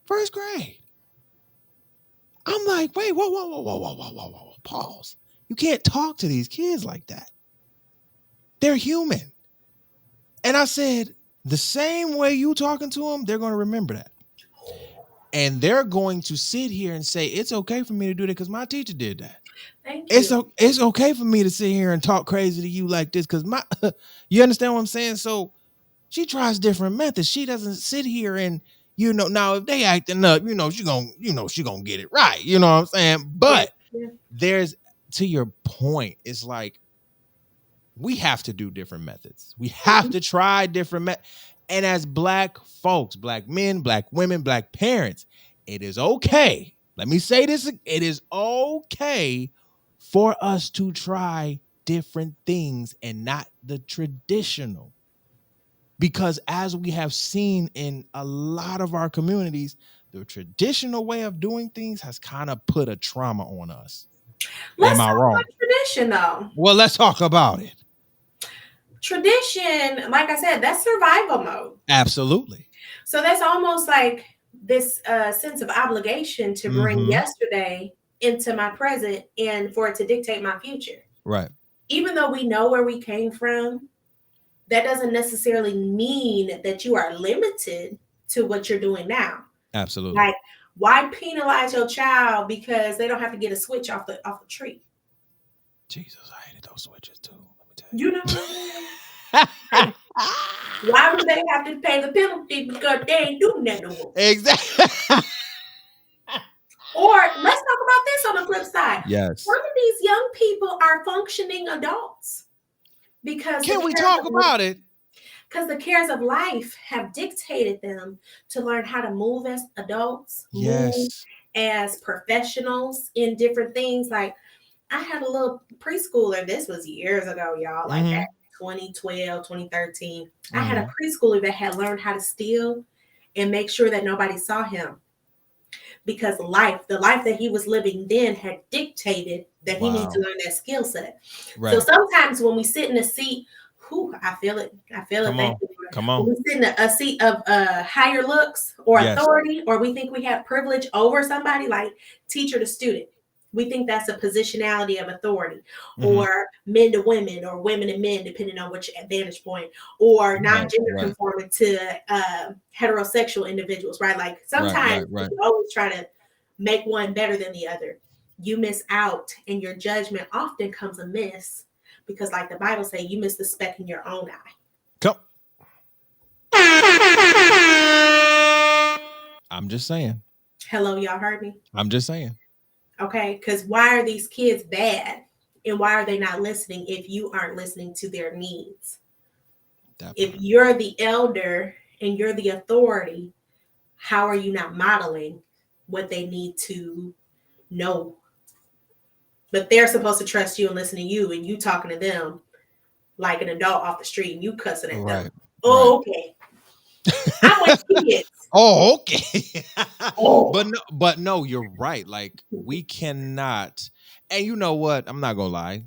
first grade. I'm like, wait, whoa, pause. You can't talk to these kids like that. They're human. And I said, the same way you talking to them, they're going to remember that. And they're going to sit here and say, it's okay for me to do that because my teacher did that. Thank you. It's okay for me to sit here and talk crazy to you like this because you understand what I'm saying? So she tries different methods. She doesn't sit here and, now if they acting up, she gonna get it right. You know what I'm saying? But Yeah. there's, to your point, it's like we have to do different methods. We have to try different methods. And as Black folks, Black men, Black women, Black parents, it is okay. Let me say this. It is okay for us to try different things and not the traditional. Because as we have seen in a lot of our communities, the traditional way of doing things has kind of put a trauma on us. Let's Am I talk wrong? about tradition, though. Well, let's talk about it. Tradition, like I said, that's survival mode. Absolutely. So that's almost like this sense of obligation to bring yesterday into my present and for it to dictate my future. Right. Even though we know where we came from, that doesn't necessarily mean that you are limited to what you're doing now. Absolutely. Like, why penalize your child because they don't have to get a switch off the tree? Jesus, I hated those switches too. Let me tell you. You know, why would they have to pay the penalty because they ain't doing that no more? Exactly. Or let's talk about this on the flip side. Yes. Some of these young people are functioning adults because Can we talk about it? Because the cares of life have dictated them to learn how to move as adults, move as professionals in different things. Like I had a little preschooler, this was years ago, y'all, like that 2012, 2013. I had a preschooler that had learned how to steal and make sure that nobody saw him. Because the life that he was living then had dictated that he needed to learn that skill set. Right. So sometimes when we sit in a seat, I feel it. Come on. When we sit in a seat of higher looks or authority, or we think we have privilege over somebody, like teacher to student. We think that's a positionality of authority, or men to women, or women to men, depending on which vantage point, or non-gender conforming to heterosexual individuals, right? Like sometimes we always try to make one better than the other. You miss out, and your judgment often comes amiss because, like the Bible says, you miss the speck in your own eye. Come. I'm just saying. Hello, y'all heard me? I'm just saying. Okay, because why are these kids bad? And why are they not listening if you aren't listening to their needs? If you're the elder and you're the authority, how are you not modeling what they need to know? But they're supposed to trust you and listen to you, and you talking to them like an adult off the street and you cussing at them. Oh, okay. I want kids. Oh, okay. But no, you're right. Like we cannot. And you know what? I'm not gonna lie.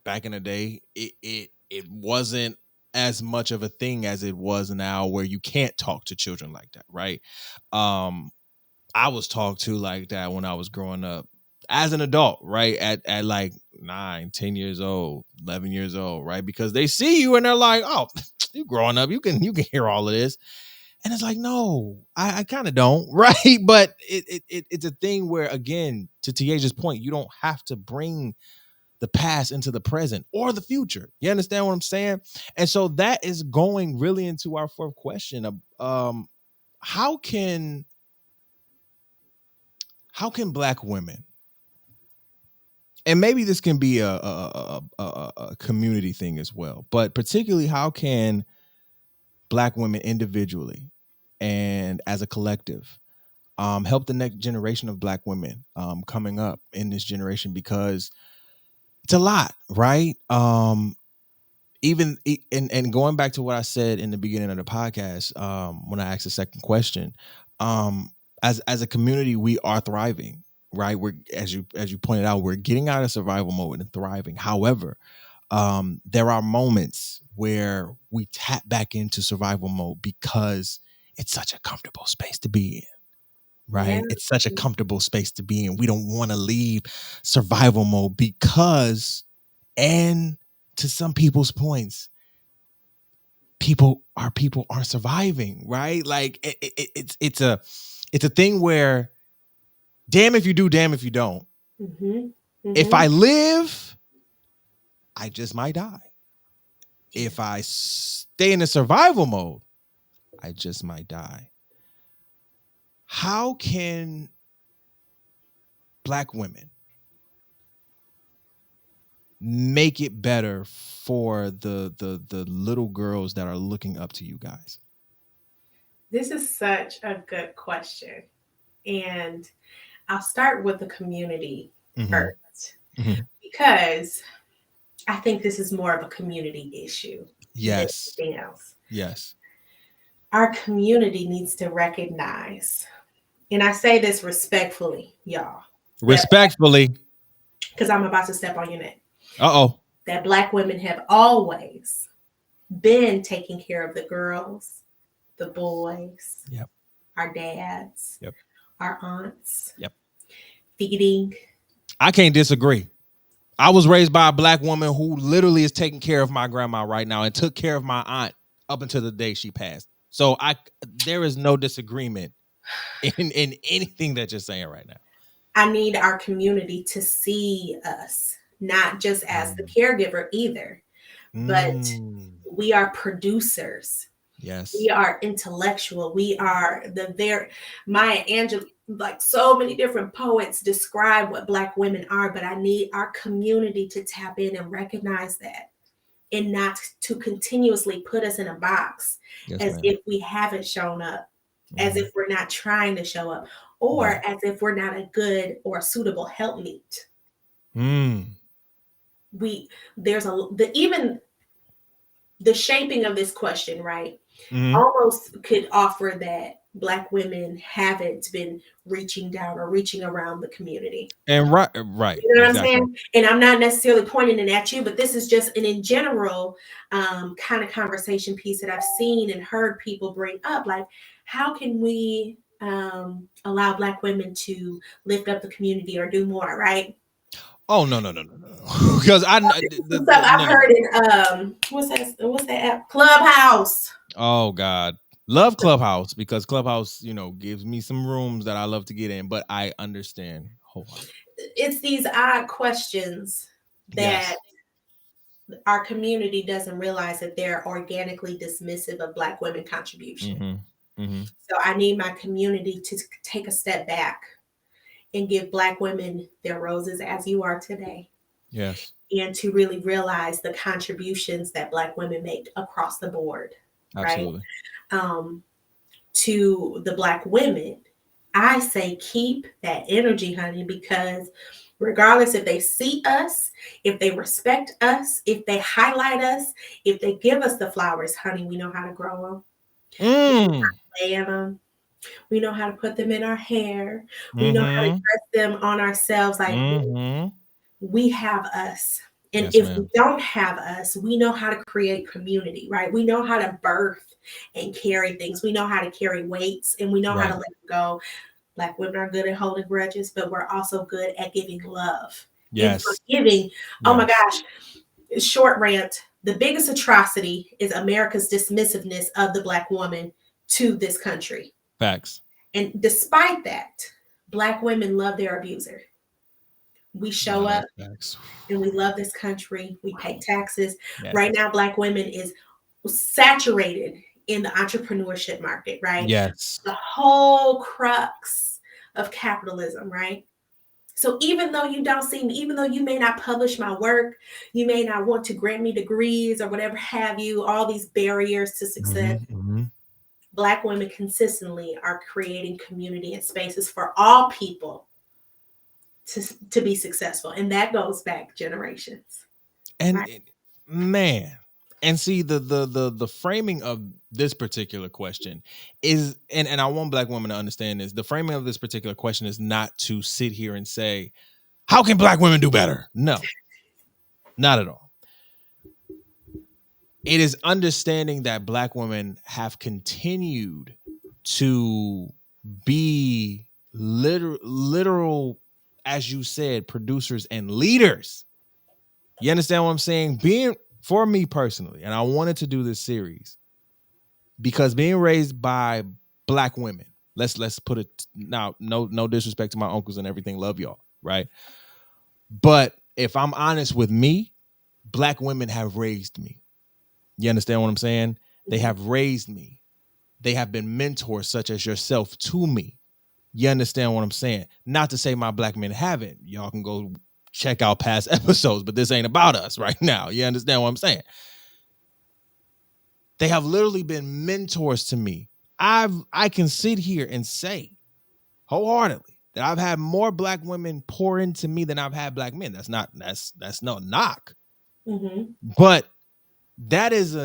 Back in the day, it wasn't as much of a thing as it was now, where you can't talk to children like that, right? I was talked to like that when I was growing up as an adult, right? At like 9, 10 years old, 11 years old, right? Because they see you and they're like, oh, you growing up, you can hear all of this. And it's like, no, I kind of don't, right? But it's a thing where, again, to Tiaja's point, you don't have to bring the past into the present or the future. You understand what I'm saying? And so that is going really into our fourth question of how can Black women, and maybe this can be a community thing as well, but particularly how can Black women individually and as a collective help the next generation of Black women coming up in this generation, because it's a lot, right? Even and going back to what I said in the beginning of the podcast, when I asked the second question, as a community, we are thriving, right? We're, as you pointed out, we're getting out of survival mode and thriving. However, there are moments where we tap back into survival mode because it's such a comfortable space to be in. Yeah. Right. It's such a comfortable space to be in. We don't want to leave survival mode because, and to some people's points, people aren't surviving, right? Like it's a thing where, damn if you do, damn if you don't. If I live, I just might die. If I stay in the survival mode, I just might die. How can Black women make it better for the little girls that are looking up to you guys? This is such a good question. And I'll start with the community first, because I think this is more of a community issue than anything else. Yes. Our community needs to recognize, and I say this respectfully, y'all. Respectfully. Because I'm about to step on your neck. Uh-oh. That Black women have always been taking care of the girls, the boys, our dads, our aunts, feeding. I can't disagree. I was raised by a Black woman who literally is taking care of my grandma right now and took care of my aunt up until the day she passed. So there is no disagreement in anything that you're saying right now. I need our community to see us, not just as the caregiver either, but we are producers. Yes. We are intellectual. We are Maya Angelou, like so many different poets describe what Black women are, but I need our community to tap in and recognize that, and not to continuously put us in a box if we haven't shown up, as if we're not trying to show up, or as if we're not a good or suitable helpmeet. Even the shaping of this question, right? Almost could offer that Black women haven't been reaching down or reaching around the community. And right. You know what I'm saying? And I'm not necessarily pointing it at you, but this is just an in general kind of conversation piece that I've seen and heard people bring up. Like, how can we allow Black women to lift up the community or do more, right? Oh, no. Because I've heard in what's that app? Clubhouse. Oh God. Love Clubhouse, because Clubhouse, gives me some rooms that I love to get in, but I understand wholeheartedly. It's these odd questions that our community doesn't realize that they're organically dismissive of Black women contribution. So I need my community to take a step back and give Black women their roses as you are today. Yes. And to really realize the contributions that Black women make across the board. Absolutely. Right? To the Black women, I say keep that energy, honey, because regardless if they see us, if they respect us, if they highlight us, if they give us the flowers, honey, we know how to grow them. We know how to plant them. We know how to put them in our hair. We know how to dress them on ourselves. Like we have us. And Yes, if we ma'am. don't have us, we know how to create community, right? We know how to birth and carry things. We know how to carry weights, and we know how Right. to let go. Black women are good at holding grudges, but we're also good at giving love and Yes. forgiving. Oh my Yes. gosh, short rant. The biggest atrocity is America's dismissiveness of the Black woman to this country. Facts. And despite that, Black women love their abuser. We show Nah, up that's facts. and we love this country. We pay taxes. Yes. Right now, Black women is saturated in the entrepreneurship market, right? Yes. The whole crux of capitalism, right? So even though you don't see me, even though you may not publish my work, you may not want to grant me degrees or whatever have you, all these barriers to success, Black women consistently are creating community and spaces for all people to be successful. And that goes back generations. And Right? man, and see the framing of this particular question is, and I want Black women to understand this. The framing of this particular question is not to sit here and say, how can Black women do better? No, not at all. It is understanding that Black women have continued to be literal, as you said, producers and leaders. You understand what I'm saying? Being, for me personally, and I wanted to do this series because being raised by Black women, let's put it now, no disrespect to my uncles and everything, love y'all, right? But if I'm honest with me, Black women have raised me. You understand what I'm saying? They have raised me. They have been mentors such as yourself to me. You understand what I'm saying? Not to say my Black men haven't. Y'all can go check out past episodes, but this ain't about us right now. You understand what I'm saying? They have literally been mentors to me. I can sit here and say wholeheartedly that I've had more Black women pour into me than I've had Black men. That's no knock. Mm-hmm. But that is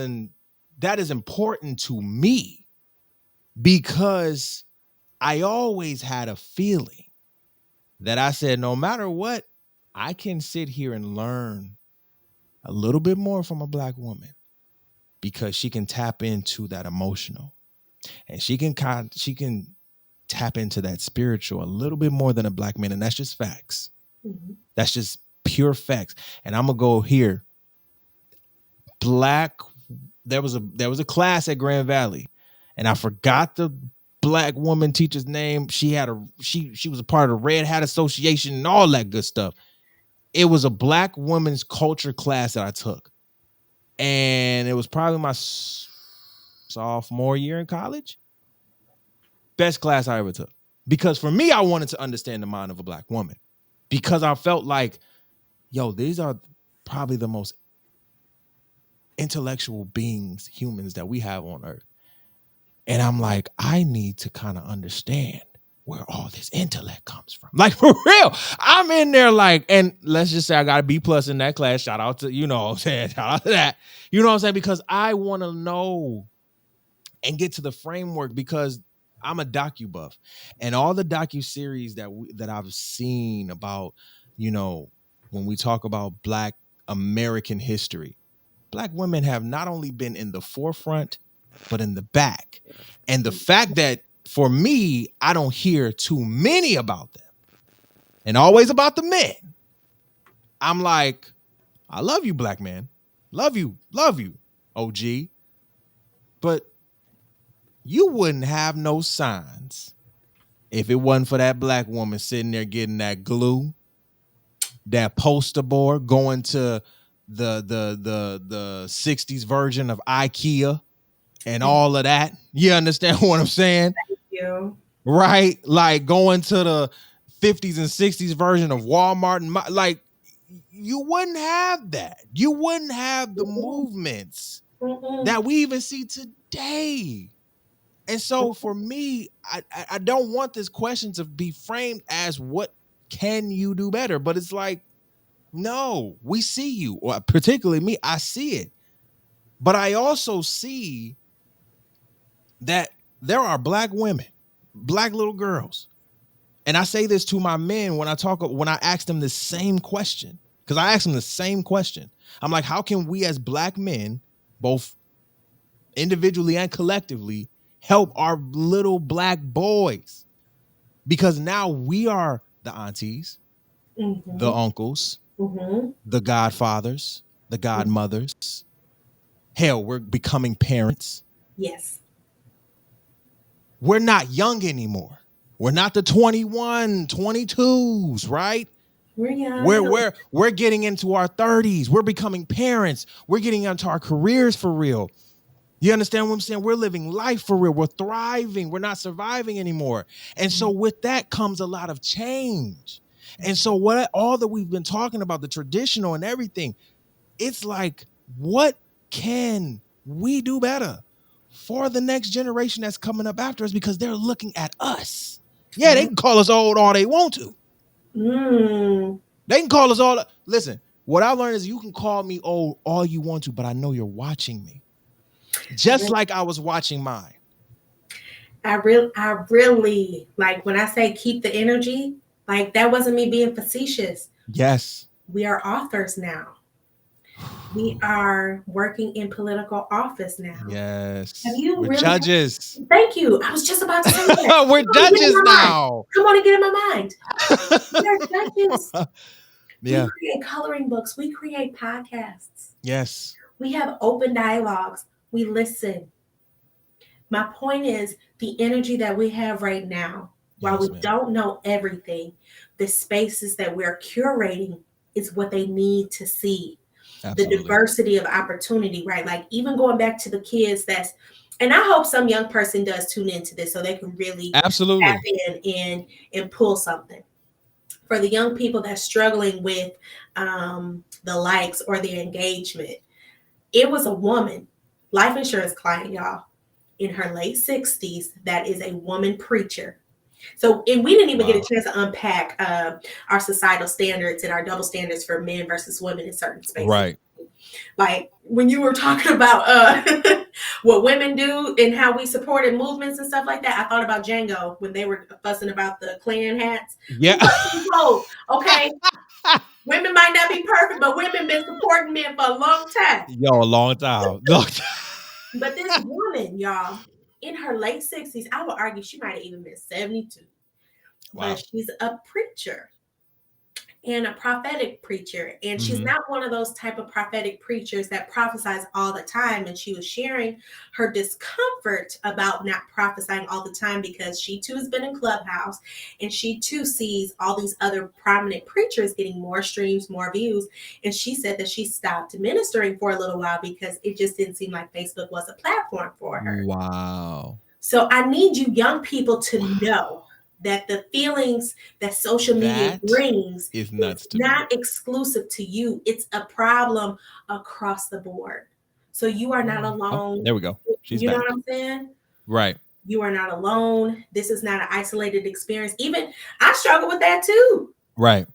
important to me because I always had a feeling that I said, no matter what, I can sit here and learn a little bit more from a Black woman because she can tap into that emotional and she can tap into that spiritual a little bit more than a Black man. And that's just facts. Mm-hmm. That's just pure facts. And I'm going to go here. There was a class at Grand Valley and I forgot the Black woman teacher's name. She was a part of the Red Hat Association and all that good stuff. It was a Black women's culture class that I took. And it was probably my sophomore year in college. Best class I ever took. Because for me, I wanted to understand the mind of a Black woman. Because I felt like, yo, these are probably the most intellectual beings, humans that we have on earth. And I'm like, I need to kind of understand where all this intellect comes from. Like, for real. I'm in there like, and let's just say I got a B+ in that class. Shout out to, you know what I'm saying? Shout out to that. You know what I'm saying? Because I want to know and get to the framework because I'm a docu-buff. And all the docu-series that I've seen about, you know, when we talk about Black American history, Black women have not only been in the forefront, but in the back. And the fact that for me, I don't hear too many about them and always about the men. I'm like, I love you, Black man. Love you, OG. But you wouldn't have no signs if it wasn't for that Black woman sitting there getting that glue, that poster board, going to the 60s version of IKEA and all of that. You understand what I'm saying? Thank you. Right? Like going to the 50s and 60s version of Walmart and like you wouldn't have that. You wouldn't have the movements that we even see today. And so for me, I don't want this question to be framed as what can you do better? But it's like, no, we see you, or particularly me, I see it. But I also see that there are Black women, Black little girls. And I say this to my men when I ask them the same question. Because I asked him the same question. I'm like, how can we as Black men, both individually and collectively, help our little Black boys? Because now we are the aunties, the uncles, the godfathers, the godmothers. Hell, we're becoming parents. Yes. We're not young anymore. We're not the 21, 22s, right? We're young. We're getting into our 30s. We're becoming parents. We're getting into our careers for real. You understand what I'm saying? We're living life for real. We're thriving. We're not surviving anymore. And so with that comes a lot of change. And so what all that we've been talking about, the traditional and everything, it's like, what can we do better for the next generation that's coming up after us? Because they're looking at us. Yeah, they can call us old all they want to. They can call us all. Listen, what I learned is you can call me old all you want to, but I know you're watching me. Just like I was watching mine. I really like when I say keep the energy, like that wasn't me being facetious. Yes. We are authors now. We are working in political office now. Yes. We're judges. Thank you. I was just about to say that. We're judges now. Come on and get in my mind. We are judges. Yeah. We create coloring books. We create podcasts. Yes. We have open dialogues. We listen. My point is the energy that we have right now, while we don't know everything, the spaces that we're curating is what they need to see. Absolutely. The diversity of opportunity, right? Like even going back to the kids and I hope some young person does tune into this so they can really tap in and pull something. For the young people that's struggling with the likes or the engagement, it was a woman, life insurance client, y'all, in her late 60s, that is a woman preacher. So, and we didn't even get a chance to unpack our societal standards and our double standards for men versus women in certain spaces. Right. Like when you were talking about what women do and how we supported movements and stuff like that, I thought about Django when they were fussing about the Klan hats. Yeah. Okay. Women might not be perfect, but women been supporting men for a long time. Yo, a long time. But this woman, y'all, in her late 60s, I would argue she might have even been 72. Wow. But she's a preacher and a prophetic preacher. And she's not one of those type of prophetic preachers that prophesies all the time. And she was sharing her discomfort about not prophesying all the time because she too has been in Clubhouse and she too sees all these other prominent preachers getting more streams, more views. And she said that she stopped ministering for a little while because it just didn't seem like Facebook was a platform for her. Wow. So I need you young people to know that the feelings that social media brings is not exclusive to you. It's a problem across the board. So you are not alone. Oh, there we go. She's you back. know what I'm saying? Right. You are not alone. This is not an isolated experience. Even I struggle with that too. Right.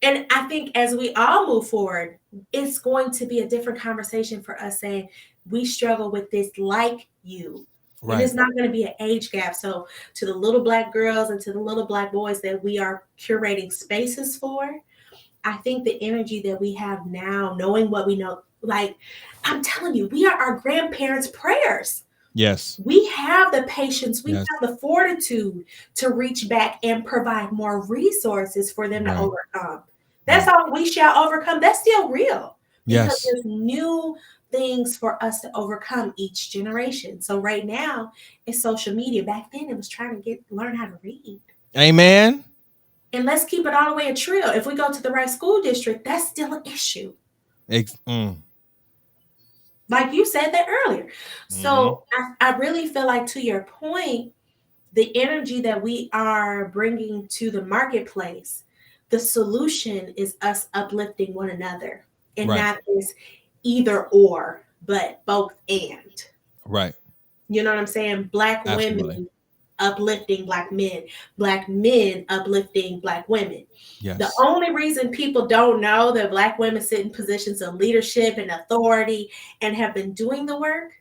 And I think as we all move forward, it's going to be a different conversation for us saying we struggle with this like you. Right. And it's not going to be an age gap. So to the little Black girls and to the little Black boys that we are curating spaces for, I think the energy that we have now, knowing what we know, like I'm telling you, we are our grandparents' prayers. Yes. We have the patience, we have the fortitude to reach back and provide more resources for them to overcome. That's all we shall overcome. That's still real. Because there's new things for us to overcome each generation. So right now it's social media. Back then it was trying to learn how to read. Amen. And let's keep it all the way a trio. If we go to the right school district, that's still an issue. Like you said that earlier. So I really feel like, to your point, the energy that we are bringing to the marketplace, the solution is us uplifting one another and not this either or, but both and. Right. You know what I'm saying? Black women uplifting Black men uplifting Black women. Yes. The only reason people don't know that Black women sit in positions of leadership and authority and have been doing the work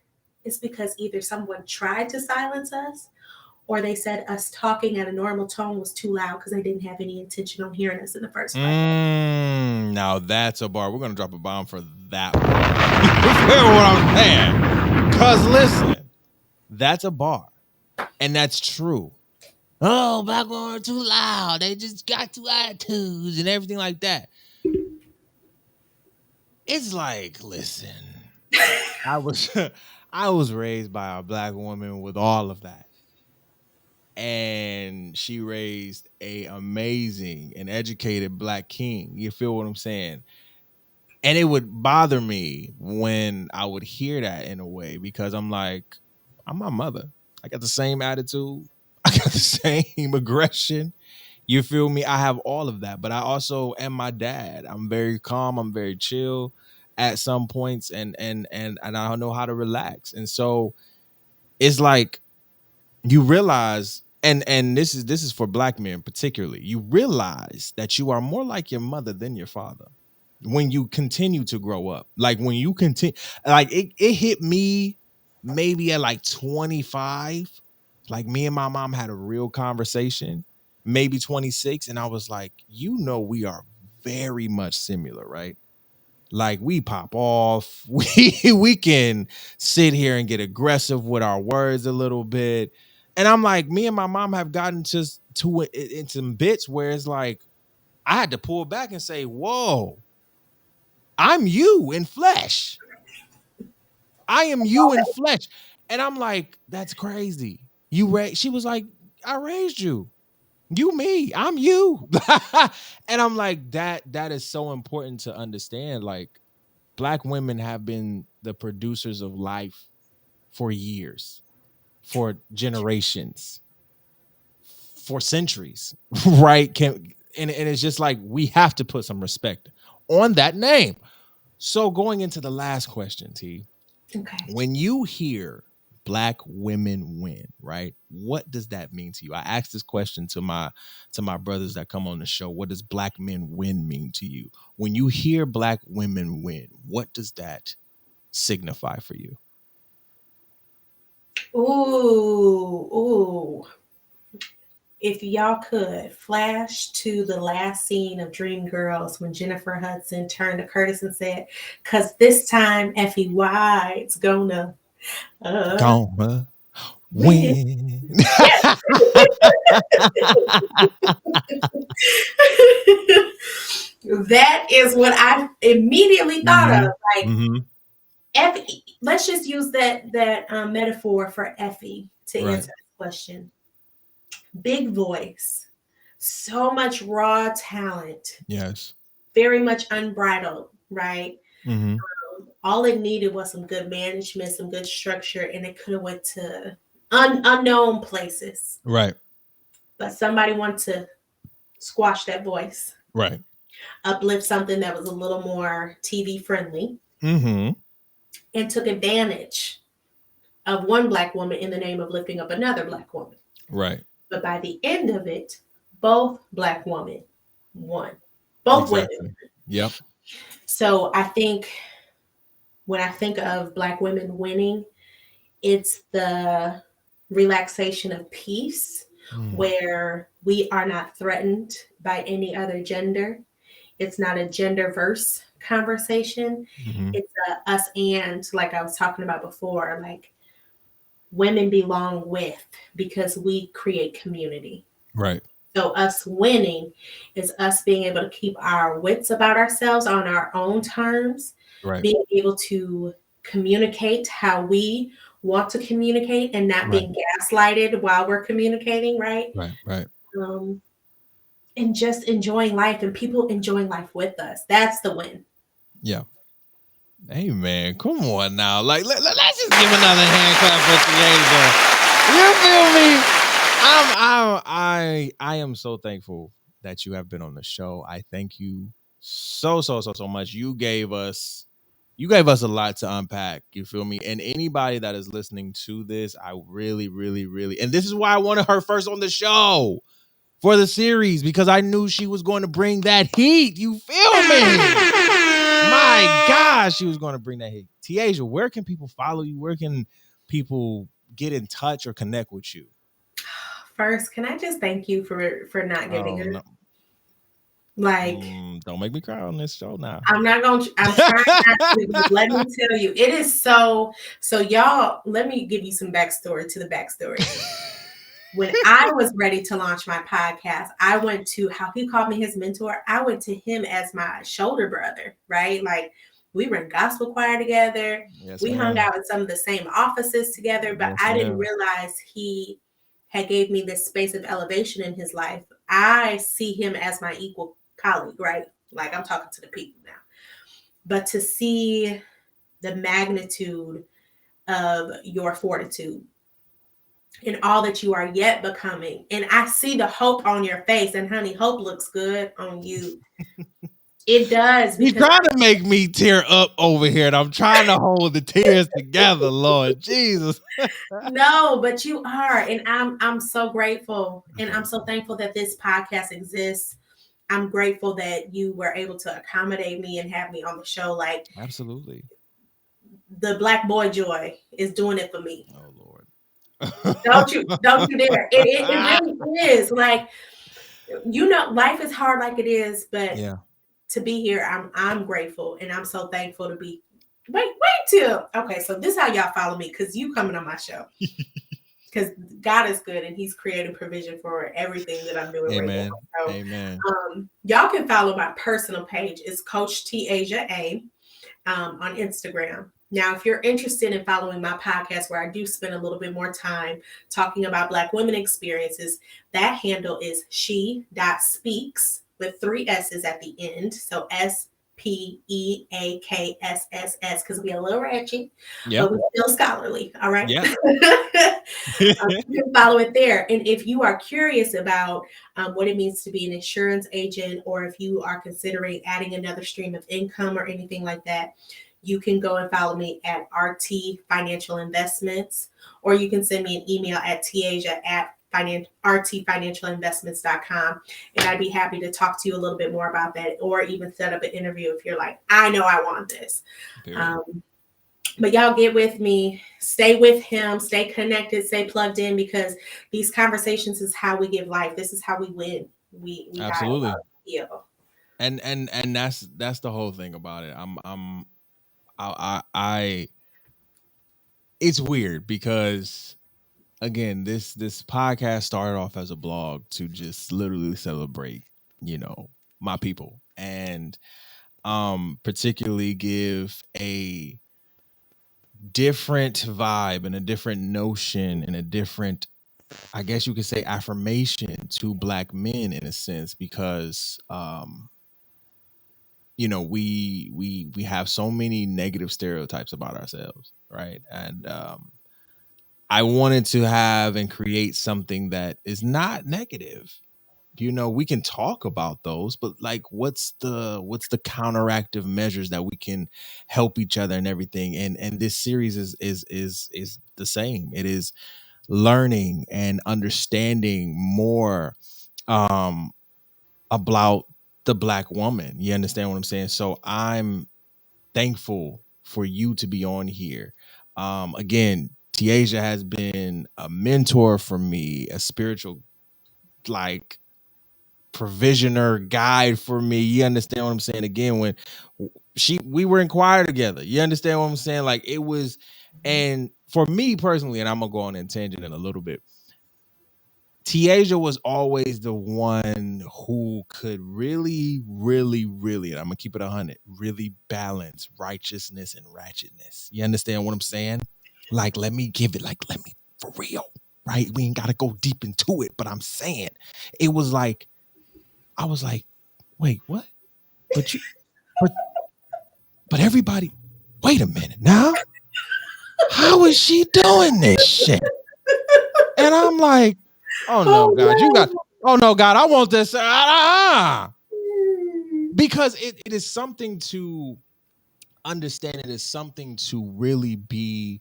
is because either someone tried to silence us or they said us talking at a normal tone was too loud because they didn't have any intention on hearing us in the first place. Now that's a bar. We're gonna drop a bomb for that one. You feel what I'm saying? Cause listen, that's a bar, and that's true. Oh, black women are too loud. They just got too attitudes and everything like that. It's like, listen, I was I was raised by a black woman with all of that. And she raised a amazing and educated black king. You feel what I'm saying? And it would bother me when I would hear that in a way because I'm like, I'm my mother. I got the same attitude. I got the same aggression. You feel me? I have all of that, but I also am my dad. I'm very calm. I'm very chill at some points, and I know how to relax. And so it's like you realize, and this is for black men particularly. You realize that you are more like your mother than your father when you continue to grow up. Like when you continue, like it hit me maybe at like 25. Like me and my mom had a real conversation, maybe 26, and I was like, we are very much similar, right? Like we pop off, we can sit here and get aggressive with our words a little bit. And I'm like, me and my mom have gotten to it in some bits where it's like I had to pull back and say, whoa, I'm you in flesh. I am you in flesh. And I'm like, that's crazy. She was like, I raised you. You me. I'm you. And I'm like, that is so important to understand. Like, black women have been the producers of life for years, for generations, for centuries, right? And it's just like we have to put some respect on that name. So going into the last question, T, Okay. when you hear black women win, right? What does that mean to you? I asked this question to my brothers that come on the show. What does black men win mean to you? When you hear black women win, what does that signify for you? Ooh. If y'all could flash to the last scene of Dreamgirls when Jennifer Hudson turned to Curtis and said, "'Cause this time Effie White's gonna win." Win. That is what I immediately thought of. Like Mm-hmm. Effie, let's just use that metaphor for Effie to answer this question. Big voice, so much raw talent. Yes. Very much unbridled, right? Mm-hmm. All it needed was some good management, some good structure, and it could have went to unknown places. Right. But somebody wanted to squash that voice. Right. Uplift something that was a little more TV friendly. Mm-hmm. And took advantage of one black woman in the name of lifting up another black woman. Right. But by the end of it, both black women won. Both women. Yep. So I think when I think of black women winning, it's the relaxation of peace where we are not threatened by any other gender. It's not a gender-verse conversation. Mm-hmm. It's a us and, like I was talking about before, like women belong with because we create community. Right. So us winning is us being able to keep our wits about ourselves on our own terms, Right. being able to communicate how we want to communicate and not being gaslighted while we're communicating, right? Right. And just enjoying life and people enjoying life with us. That's the win. Yeah. Hey man, come on now. Like let's just give another hand clap for Theater. You feel me? I am so thankful that you have been on the show. I thank you so much. You gave us a lot to unpack. You feel me? And anybody that is listening to this, I really, and this is why I wanted her first on the show for the series, because I knew she was going to bring that heat. You feel me? My gosh, she was going to bring that heat. Tiaja, where can people follow you? Where can people get in touch or connect with you? First, can I just thank you for not giving Oh her no. like Don't make me cry on this show now. I'm not going to, I'm trying not to, but let me tell you, it is so y'all, let me give you some backstory to the backstory. When I was ready to launch my podcast, I went to how he called me his mentor. I went to him as my shoulder brother, right? Like we were in gospel choir together. Yes, We hung ma'am. out in some of the same offices together, but Yes, I didn't ma'am. realize he had gave me this space of elevation in his life. I see him as my equal colleague, right? Like I'm talking to the people now. But to see the magnitude of your fortitude and all that you are yet becoming. And I see the hope on your face. And honey, hope looks good on you. It does You because trying to make me tear up over here, and I'm trying to hold the tears together, Lord Jesus. no, but you are. And I'm so grateful. And I'm Thank so you. thankful that this podcast exists. I'm grateful that you were able to accommodate me and have me on the show. Like Absolutely. the Black Boy Joy is doing it for me. Oh Lord. Don't you dare. It really is. Like, you know, life is hard like it is, but Yeah. to be here, I'm grateful and I'm so thankful to be. Wait till okay. So this is how y'all follow me because you coming on my show because God is good and He's created provision for everything that I'm doing right now. Amen. So Amen. y'all can follow my personal page. It's Coach T Asia A on Instagram. Now, if you're interested in following my podcast, where I do spend a little bit more time talking about Black women experiences, that handle is she.speaks with 3 S's at the end. So SPEAKSSS, because we a little ratchet, Yeah. but we're still scholarly. All right. Yeah. You can follow it there. And if you are curious about what it means to be an insurance agent, or if you are considering adding another stream of income or anything like that, you can go and follow me at RT Financial Investments, or you can send me an email at rtfinancialinvestments.com. And I'd be happy to talk to you a little bit more about that, or even set up an interview if you're like, I know I want this. But y'all get with me, stay with him, stay connected, stay plugged in, because these conversations is how we give life. This is how we win. We Absolutely. dialogue. And that's the whole thing about it. I it's weird because again, this podcast started off as a blog to just literally celebrate, my people, and particularly give a different vibe and a different notion and a different, I guess you could say, affirmation to Black men in a sense, because we have so many negative stereotypes about ourselves, right? And I wanted to have and create something that is not negative. We can talk about those, but like what's the counteractive measures that we can help each other and everything. And this series is the same. It is learning and understanding more about the Black woman. You understand what I'm saying? So I'm thankful for you to be on here. Again, Tiaja has been a mentor for me, a spiritual like provisioner guide for me. You understand what I'm saying? Again, when we were in choir together. You understand what I'm saying? Like it was, and for me personally, and I'm gonna go on a tangent in a little bit. Tiaja was always the one who could really, really, really, and I'm gonna keep it 100, really balance righteousness and ratchetness. You understand what I'm saying? Like, let me for real, right? We ain't gotta go deep into it, but I'm saying it was like, I was like, wait, what? But but everybody, wait a minute now. How is she doing this shit? And I'm like, oh no, God, oh no, God, I want this. Because it is something to understand. It is something to really be,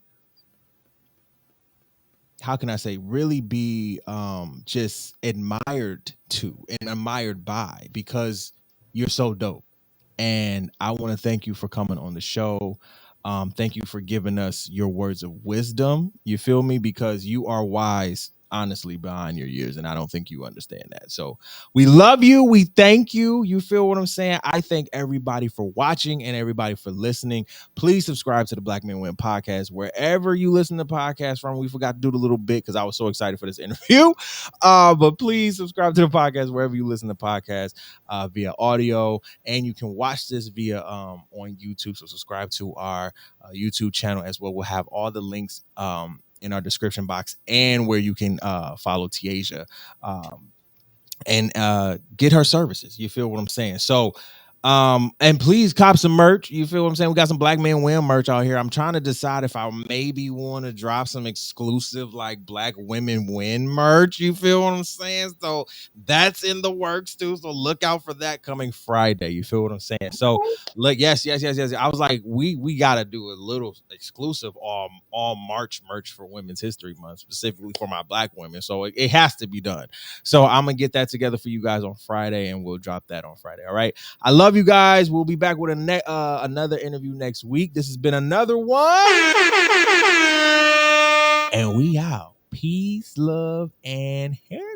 how can I say, really be just admired to and admired by, because you're so dope. And I want to thank you for coming on the show. Thank you for giving us your words of wisdom. You feel me? Because you are wise honestly behind your years, and I don't think you understand that. So we love you. We thank you. You feel what I'm saying? I thank everybody for watching and everybody for listening. Please subscribe to the Black Men Win podcast wherever you listen to podcasts from. We forgot to do the little bit because I was so excited for this interview. But please subscribe to the podcast wherever you listen to podcasts via audio, and you can watch this via on YouTube. So subscribe to our YouTube channel as well. We'll have all the links in our description box and where you can follow Tiaja and get her services. You feel what I'm saying? So and please cop some merch. You feel what I'm saying? We got some Black Men Win merch out here. I'm trying to decide if I maybe want to drop some exclusive like Black Women Win merch. You feel what I'm saying? So that's in the works too. So look out for that coming Friday. You feel what I'm saying? So look, yes. I was like, we gotta do a little exclusive all March merch for Women's History Month, specifically for my Black women. So it has to be done. So I'm gonna get that together for you guys on Friday, and we'll drop that on Friday. All right. I love you guys. We'll be back with another interview next week. This has been another one, and we out. Peace, love, and hair.